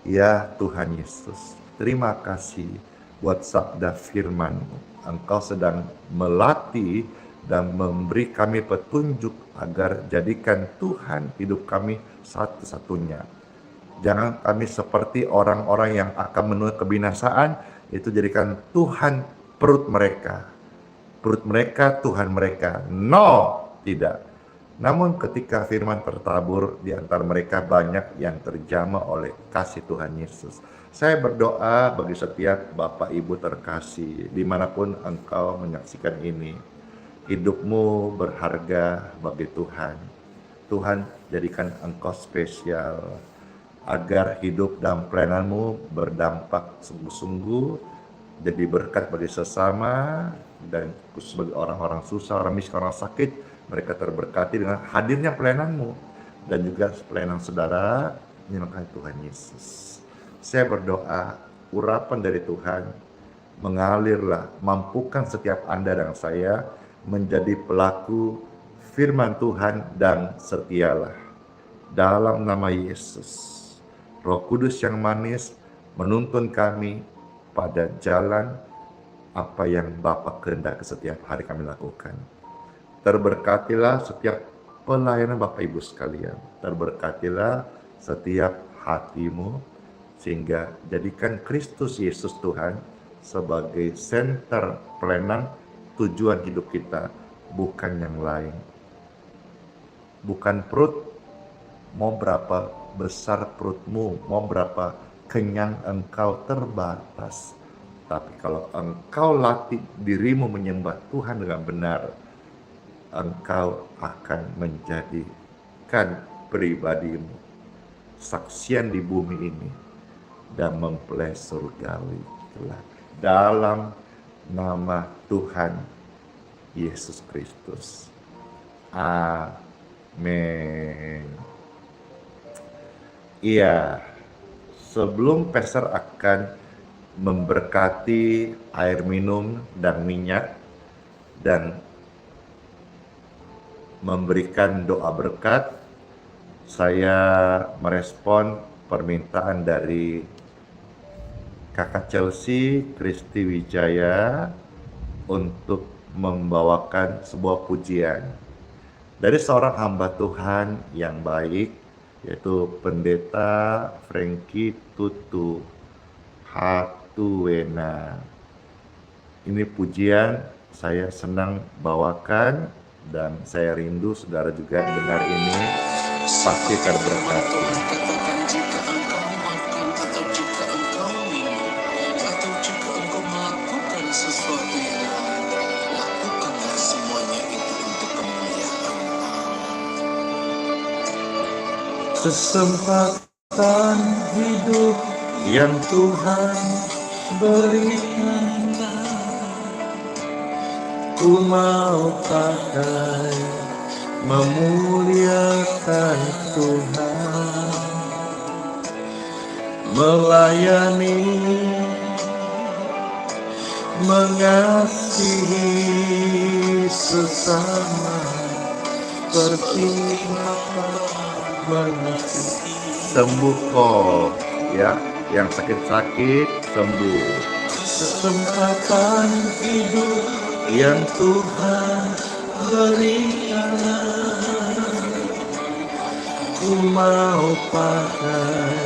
[SPEAKER 2] Ya Tuhan Yesus, terima kasih buat sabda firman-Mu. Engkau sedang melatih dan memberi kami petunjuk agar jadikan Tuhan hidup kami satu-satunya. Jangan kami seperti orang-orang yang akan menuai kebinasaan, itu jadikan Tuhan perut mereka. Perut mereka Tuhan mereka. No, tidak. Namun ketika firman tertabur, di antara mereka banyak yang terjamah oleh kasih Tuhan Yesus. Saya berdoa bagi setiap Bapak Ibu terkasih, dimanapun engkau menyaksikan ini. Hidupmu berharga bagi Tuhan. Tuhan jadikan engkau spesial, agar hidup dan pelayananmu berdampak sungguh-sungguh, jadi berkat bagi sesama, dan khusus bagi orang-orang susah, orang miskin, orang sakit, Mereka terberkati dengan hadirnya pelayananmu dan juga pelayanan saudara. Terima kasih Tuhan Yesus. Saya berdoa, urapan dari Tuhan mengalirlah, mampukan setiap Anda dan saya menjadi pelaku firman Tuhan dan setialah. Dalam nama Yesus, Roh Kudus yang manis menuntun kami pada jalan apa yang Bapa kehendaki setiap hari kami lakukan. Terberkatilah setiap pelayanan Bapak Ibu sekalian. Terberkatilah setiap hatimu, sehingga jadikan Kristus Yesus Tuhan sebagai senter pelayanan tujuan hidup kita, bukan yang lain. Bukan perut, mau berapa besar perutmu, mau berapa kenyang engkau, terbatas. Tapi kalau engkau latih dirimu menyembah Tuhan dengan benar, engkau akan menjadikan pribadimu saksian di bumi ini dan mempelai surgawi kelak. Dalam nama Tuhan Yesus Kristus. Amin. Iya, sebelum pastor akan memberkati air minum dan minyak dan memberikan doa berkat, saya merespon permintaan dari Kakak Chelsea Kristi Wijaya untuk membawakan sebuah pujian dari seorang hamba Tuhan yang baik, yaitu Pendeta Frankie Tutu Hatuwena. Ini pujian saya senang bawakan dan saya rindu saudara juga dengar ini, pasti terberkati.
[SPEAKER 3] Katakan jika engkau makan atau jika engkau minum atau jika engkau melakukan sesuatu yang lain, lakukanlah semuanya itu untuk kemuliaan Allah.
[SPEAKER 2] Kesempatan hidup yang Tuhan berikan, ku mau pakai memuliakan Tuhan, melayani, mengasihi sesama, seperti Bapa mengasihi. Sembuh kok ya, yang sakit-sakit sembuh. Kesempatan hidup yang Tuhan berikan, ku mau pakai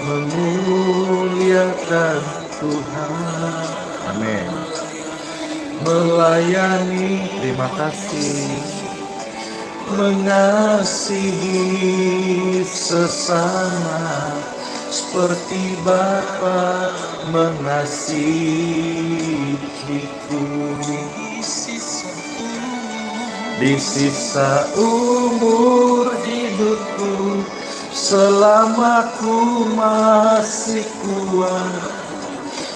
[SPEAKER 2] memuliakan Tuhan. Amin. Melayani, terima kasih, mengasihi sesama, seperti Bapa mengasihiku. Di sisa umur hidupku, selama ku masih kuat,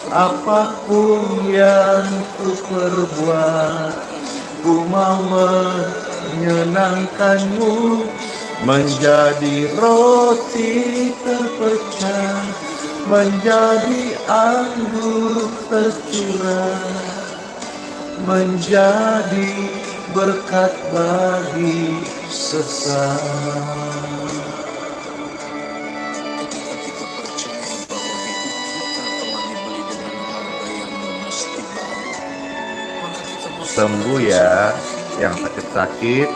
[SPEAKER 2] apapun yang ku perbuat, ku mau menyenangkanmu, menjadi roti terpecah, menjadi anggur tercurah, menjadi berkat bagi sesama.
[SPEAKER 3] Ketika kita percaya bahwa hidup kita telah dibeli dengan harga yang mesti baru, maka kita
[SPEAKER 2] Sembuh ya, yang sakit-sakit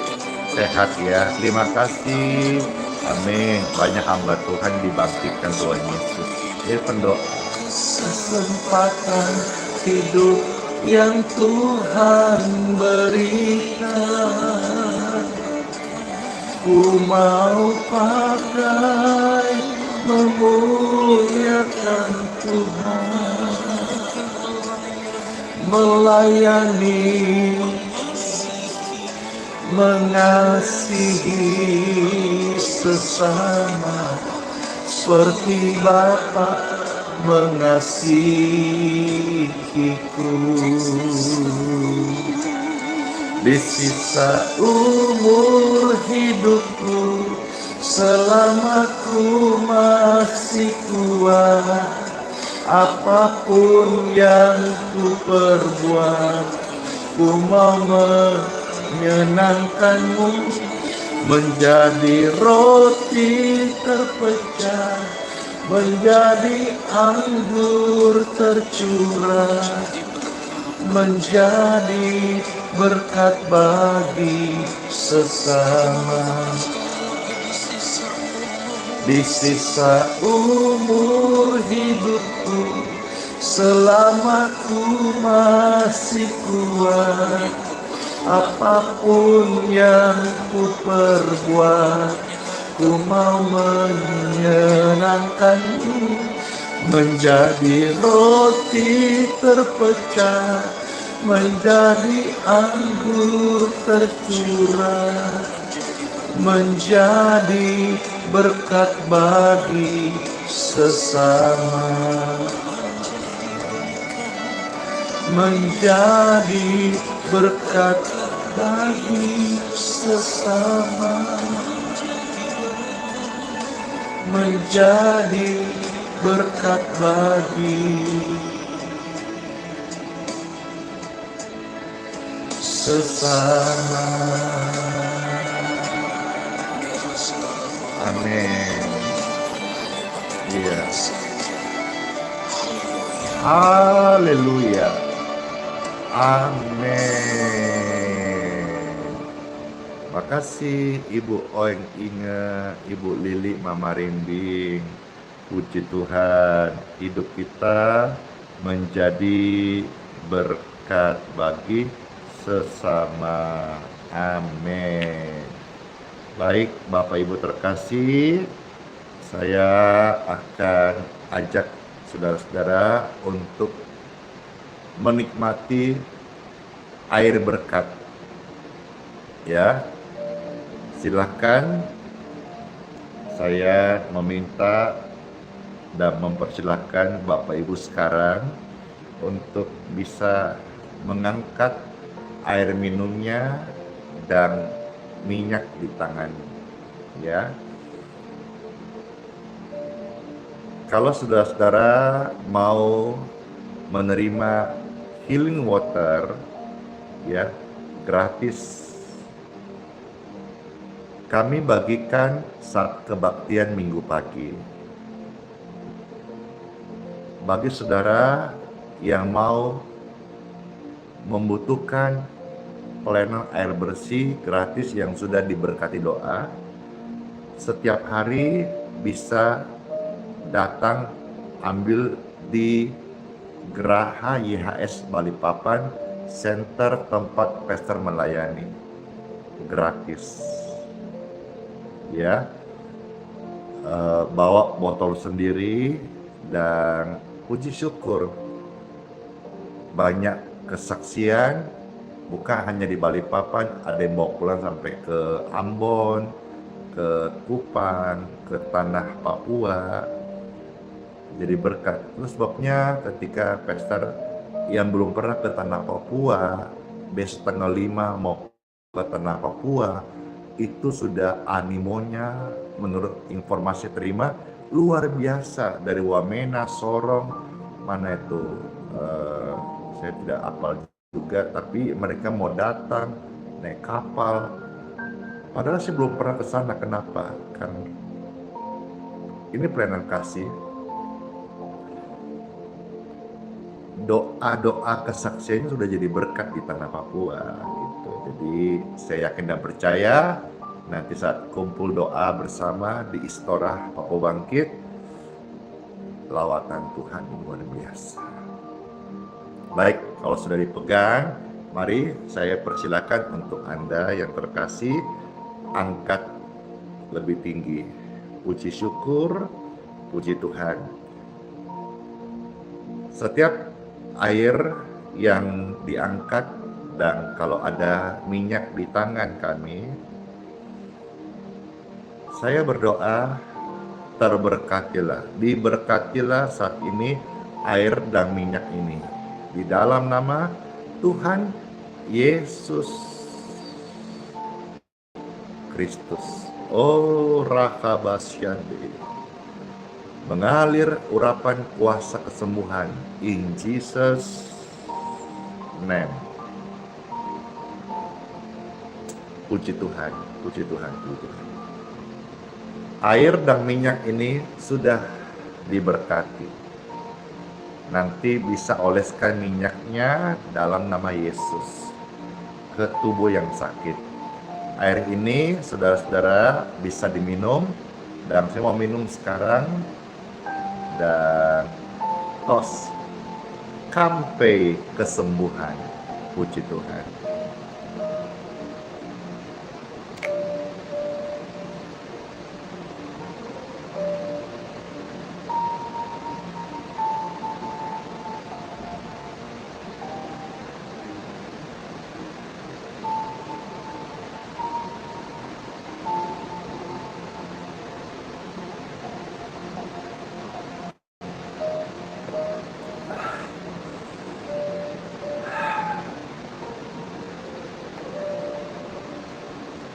[SPEAKER 2] sehat ya. Terima kasih. Amin. Banyak hamba Tuhan dibangkitkan Tuhan Yesus. Ini pendoa. Kesempatan hidup yang Tuhan berikan, ku mau pakai memuliakan Tuhan, melayani, mengasihi sesama, seperti Bapa mengasihiku. di sisa umur hidupku, selama ku masih kuat, apapun yang ku perbuat, ku mau menyenangkanmu, menjadi roti terpecah, menjadi anggur tercurah, menjadi berkat bagi sesama. Di sisa umur hidupku, selama ku masih kuat, apapun yang ku perbuat, ku mau menyenangkanmu, menjadi roti terpecah, menjadi anggur tercurah, menjadi berkat bagi sesama, menjadi berkat bagi sesama, menjadi berkat bagi sesama. Amin. Iya. Haleluya. Amin. Makasih Ibu Oeng Inge, Ibu Lili Mama Rimbing. Puji Tuhan, hidup kita menjadi berkat bagi sesama. Amin. Baik, Bapak Ibu terkasih, saya akan ajak saudara-saudara untuk menikmati air berkat. Ya, silahkan saya meminta dan mempersilahkan Bapak Ibu sekarang untuk bisa mengangkat air minumnya dan minyak di tangan, ya. Kalau saudara-saudara mau menerima healing water, ya, gratis, kami bagikan saat kebaktian minggu pagi. Bagi saudara yang mau membutuhkan pelayanan air bersih gratis yang sudah diberkati doa, setiap hari bisa datang ambil di Geraha YHS Balikpapan, center tempat pastor melayani, gratis. Ya, bawa botol sendiri dan puji syukur banyak kesaksian. Bukan hanya di Balikpapan, ada yang bawa pulang sampai ke Ambon, ke Kupang, ke tanah Papua. Jadi berkat. Itu sebabnya ketika pastor yang belum pernah ke tanah Papua, besok tanggal 5 mau ke tanah Papua, itu sudah animonya menurut informasi terima luar biasa dari Wamena, Sorong, mana itu, saya tidak hafal juga, tapi mereka mau datang naik kapal. Padahal saya belum pernah ke sana. Kenapa? Kan ini pelayanan kasih. Doa-doa kesaksiannya sudah jadi berkat di tanah Papua gitu. Jadi saya yakin dan percaya nanti saat kumpul doa bersama di Istora Papua Bangkit, lawatan Tuhan luar biasa. Baik, kalau sudah dipegang, mari saya persilakan untuk Anda yang terkasih, angkat lebih tinggi. Puji syukur, puji Tuhan. Setiap air yang diangkat dan kalau ada minyak di tangan kami, saya berdoa terberkatilah, diberkatilah saat ini air dan minyak ini. Di dalam nama Tuhan Yesus Kristus. Oh Rakabasyande, mengalir urapan kuasa kesembuhan in Jesus name. Puji Tuhan, puji Tuhan, puji Tuhan. Air dan minyak ini sudah diberkati. Nanti bisa oleskan minyaknya dalam nama Yesus ke tubuh yang sakit. Air ini saudara-saudara bisa diminum, dan saya mau minum sekarang, dan tos sampai kesembuhan. Puji Tuhan.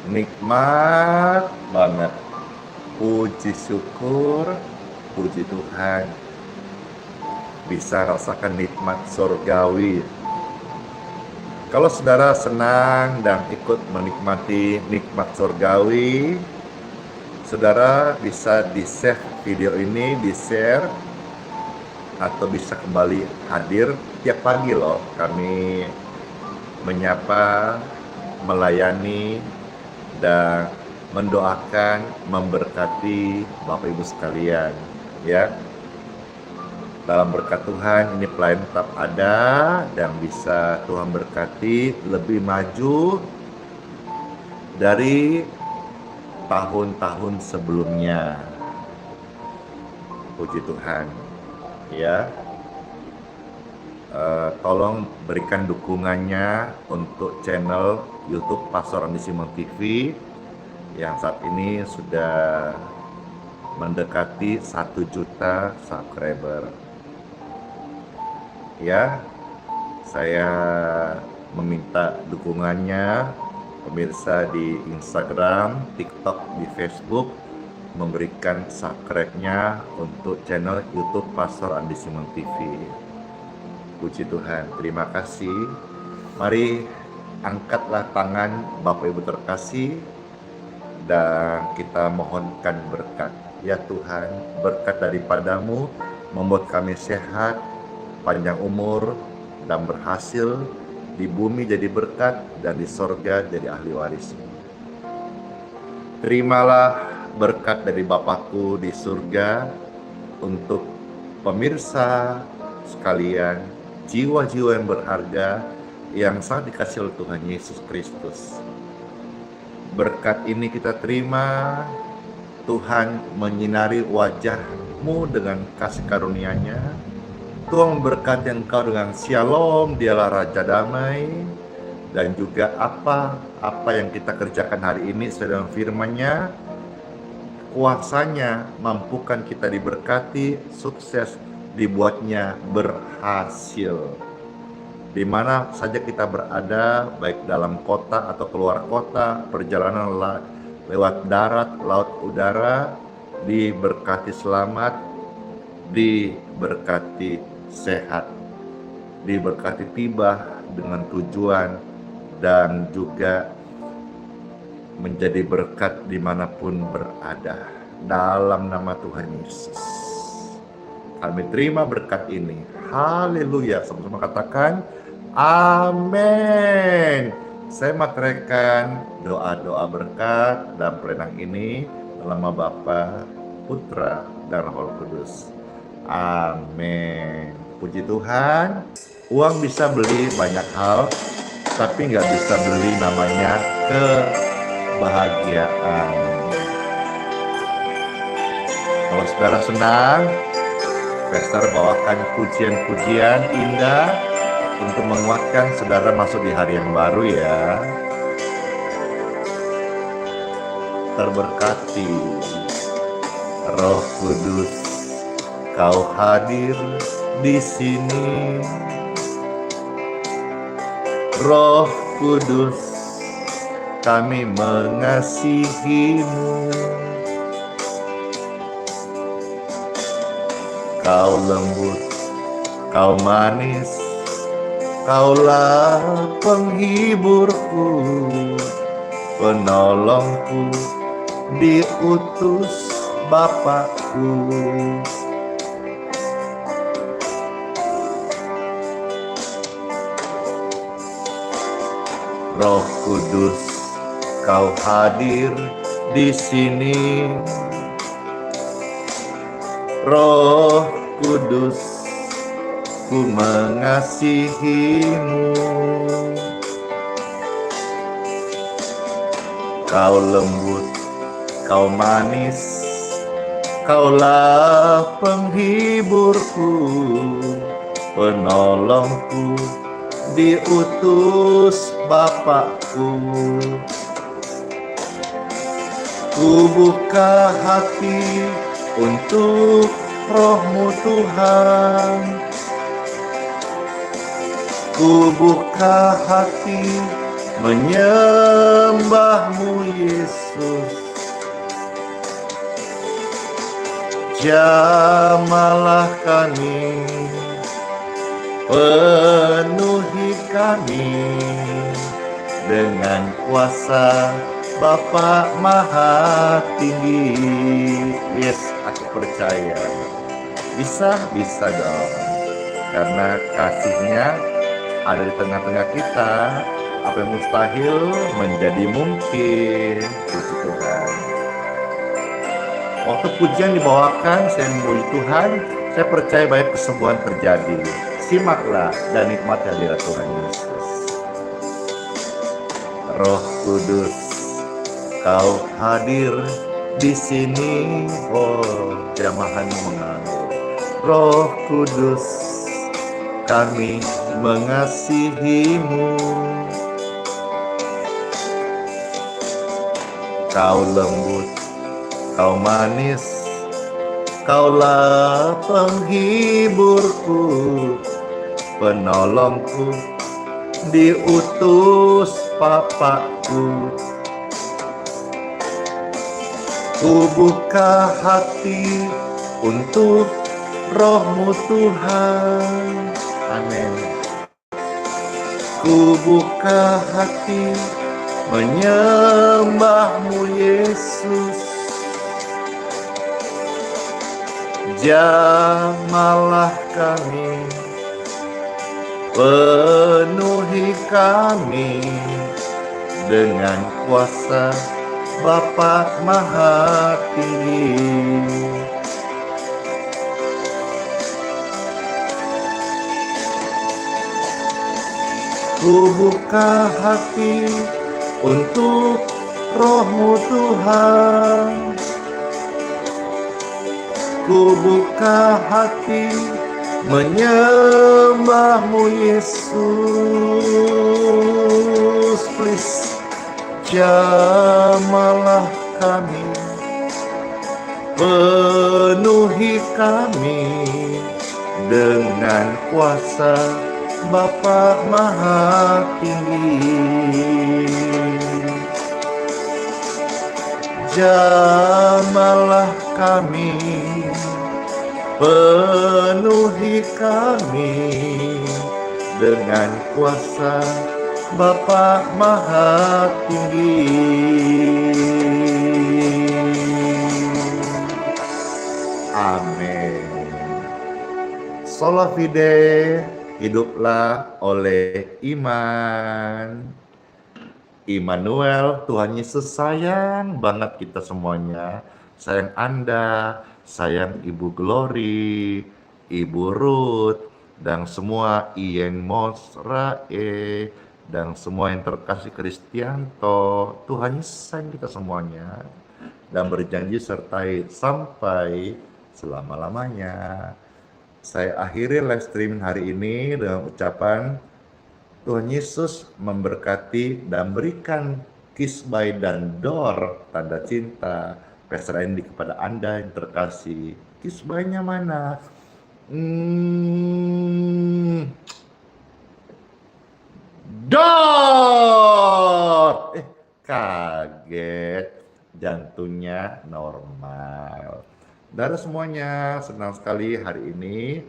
[SPEAKER 2] Nikmat banget. Puji syukur, puji Tuhan. Bisa rasakan nikmat surgawi. Kalau saudara senang dan ikut menikmati nikmat surgawi, saudara bisa di-save video ini, di-share, atau bisa kembali hadir tiap pagi loh. Kami menyapa, melayani, dan mendoakan, memberkati Bapak Ibu sekalian, ya. Dalam berkat Tuhan ini pelayan tetap ada dan bisa Tuhan berkati lebih maju dari tahun-tahun sebelumnya. Puji Tuhan, ya. Tolong berikan dukungannya untuk channel YouTube Pastor Andi Simon TV yang saat ini sudah mendekati 1 juta subscriber. Ya, saya meminta dukungannya pemirsa di Instagram, TikTok, di Facebook, memberikan subscribe-nya untuk channel YouTube Pastor Andi Simon TV. Puji Tuhan, terima kasih. Mari angkatlah tangan Bapak Ibu terkasih dan kita mohonkan berkat. Ya Tuhan, berkat daripadamu membuat kami sehat, panjang umur, dan berhasil di bumi jadi berkat dan di sorga jadi ahli waris. Terimalah berkat dari Bapakku di surga untuk pemirsa sekalian, jiwa-jiwa yang berharga yang sangat dikasih oleh Tuhan Yesus Kristus. Berkat ini kita terima, Tuhan menyinari wajah-Mu dengan kasih karunia-Nya. Tuhan memberkati engkau dengan shalom, dialah Raja Damai. Dan juga apa yang kita kerjakan hari ini sesuai dengan firman-Nya, kuasanya mampukan kita diberkati, sukses, dibuatnya berhasil. Di mana saja kita berada, baik dalam kota atau keluar kota, perjalanan lewat darat, laut, udara, diberkati selamat, diberkati sehat, diberkati tiba dengan tujuan, dan juga menjadi berkat dimanapun berada. Dalam nama Tuhan Yesus kami terima berkat ini. Haleluya. Sama-sama katakan amin. Saya materaikan doa-doa berkat dan perenang ini dalam nama Bapa, Putra, dan Roh Kudus. Amin. Puji Tuhan. Uang bisa beli banyak hal, tapi nggak bisa beli namanya kebahagiaan. Kalau saudara senang, Pastor bawakan pujian-pujian indah untuk menguatkan saudara masuk di hari yang baru ya. Terberkati Roh Kudus, Kau hadir di sini. Roh Kudus, kami mengasihimu. Kau lembut, kau manis, kaulah penghiburku, penolongku, diutus Bapakku. Roh Kudus, kau hadir di sini. Roh Kudus, ku mengasihimu. Kau lembut, kau manis, kaulah penghiburku, penolongku, diutus Bapakku. Ku buka hati untuk Roh-Mu Tuhan. Ku buka hati menyembah-Mu Yesus. Jamalah kami, penuhi kami dengan kuasa Bapa Maha Tinggi. Yes, aku percaya. Bisa dong. Karena kasih-Nya ada di tengah-tengah kita. Apa yang mustahil menjadi mungkin. Puji Tuhan. Waktu pujian dibawakan, saya memuji Tuhan. Saya percaya banyak kesembuhan terjadi. Simaklah dan nikmati hadirat Tuhan Yesus. Roh Kudus, kau hadir di sini. Oh, jamahanmu mengalir. Roh Kudus, kami mengasihimu. Kau lembut, kau manis, kaulah penghiburku, penolongku, diutus Bapakku. Ku buka hati untuk Roh-Mu Tuhan. Amin. Ku buka hati menyembah-Mu Yesus. Jamalah kami, penuhi kami dengan kuasa Bapa Maha Tinggi. Ku buka hati untuk Roh-Mu Tuhan. Ku buka hati menyembah-Mu Yesus. Please, jamalah kami, penuhi kami dengan kuasa Bapa Maha Tinggi. Jamalah kami, penuhi kami dengan kuasa Bapa Maha Tinggi. Amin. Sola Fide, hiduplah oleh iman. Immanuel, Tuhan Yesus sayang banget kita semuanya. Sayang Anda, sayang Ibu Glory, Ibu Ruth, dan semua Iyeng Mosrae, dan semua yang terkasih Kristianto. Tuhan Yesus sayang kita semuanya dan berjanji sertai sampai selama-lamanya. Saya akhiri live streaming hari ini dengan ucapan Tuhan Yesus memberkati dan berikan kisbai dan dor tanda cinta Pastor Andy kepada Anda yang terkasih. Kisbainya mana? Dor! kaget, jantungnya normal. Dan semuanya, senang sekali hari ini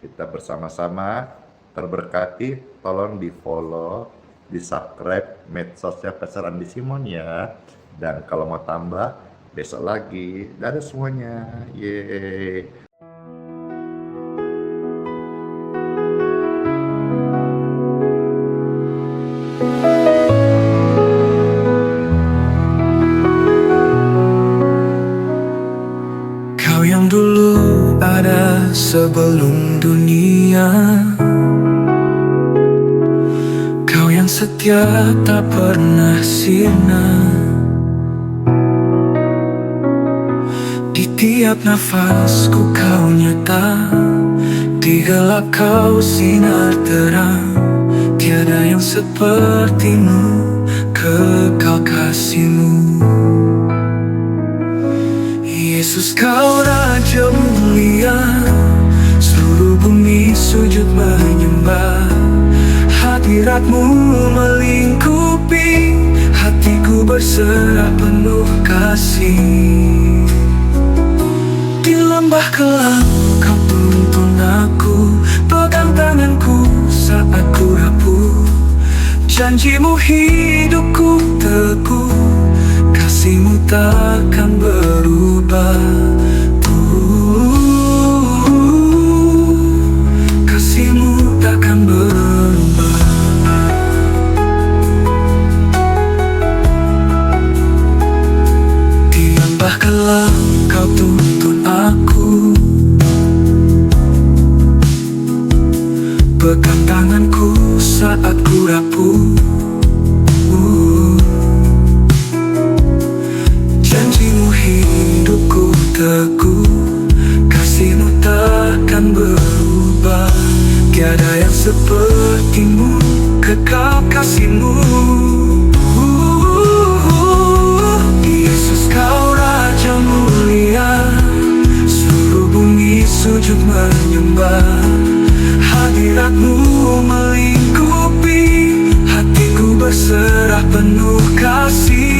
[SPEAKER 2] kita bersama-sama terberkati. Tolong di follow, di subscribe medsosnya Pastor Andi Simon ya. Dan kalau mau tambah, besok lagi. Dadah semuanya, yeay.
[SPEAKER 4] Kau yang dulu ada sebelum dunia, kau yang setia tak pernah sirna. Di tiap nafasku kau nyata, di gelap kau sinar terang. Tiada yang sepertimu, kekal kasihmu. Yesus kau Raja mulia, seluruh bumi sujud menyembah. Hadiratmu melingkupi, hatiku berserah penuh kasih. Di lembah kelam kau tuntun aku, pegang tanganku saat ku rapuh. Janjimu hidupku teguh, kasihmu takkan berubah. Kasihmu takkan berubah. Di lembah kelam kau tuntun aku, pegang tanganku saat ku rapuh. Janjimu hidupku teguh, kasihmu takkan berubah. Tiada yang sepertimu, kekal kasihmu. Yesus kau Raja mulia, seluruh bumi sujud menyembah. Hadiratmu melingkupi, hatiku berserah penuh kasih.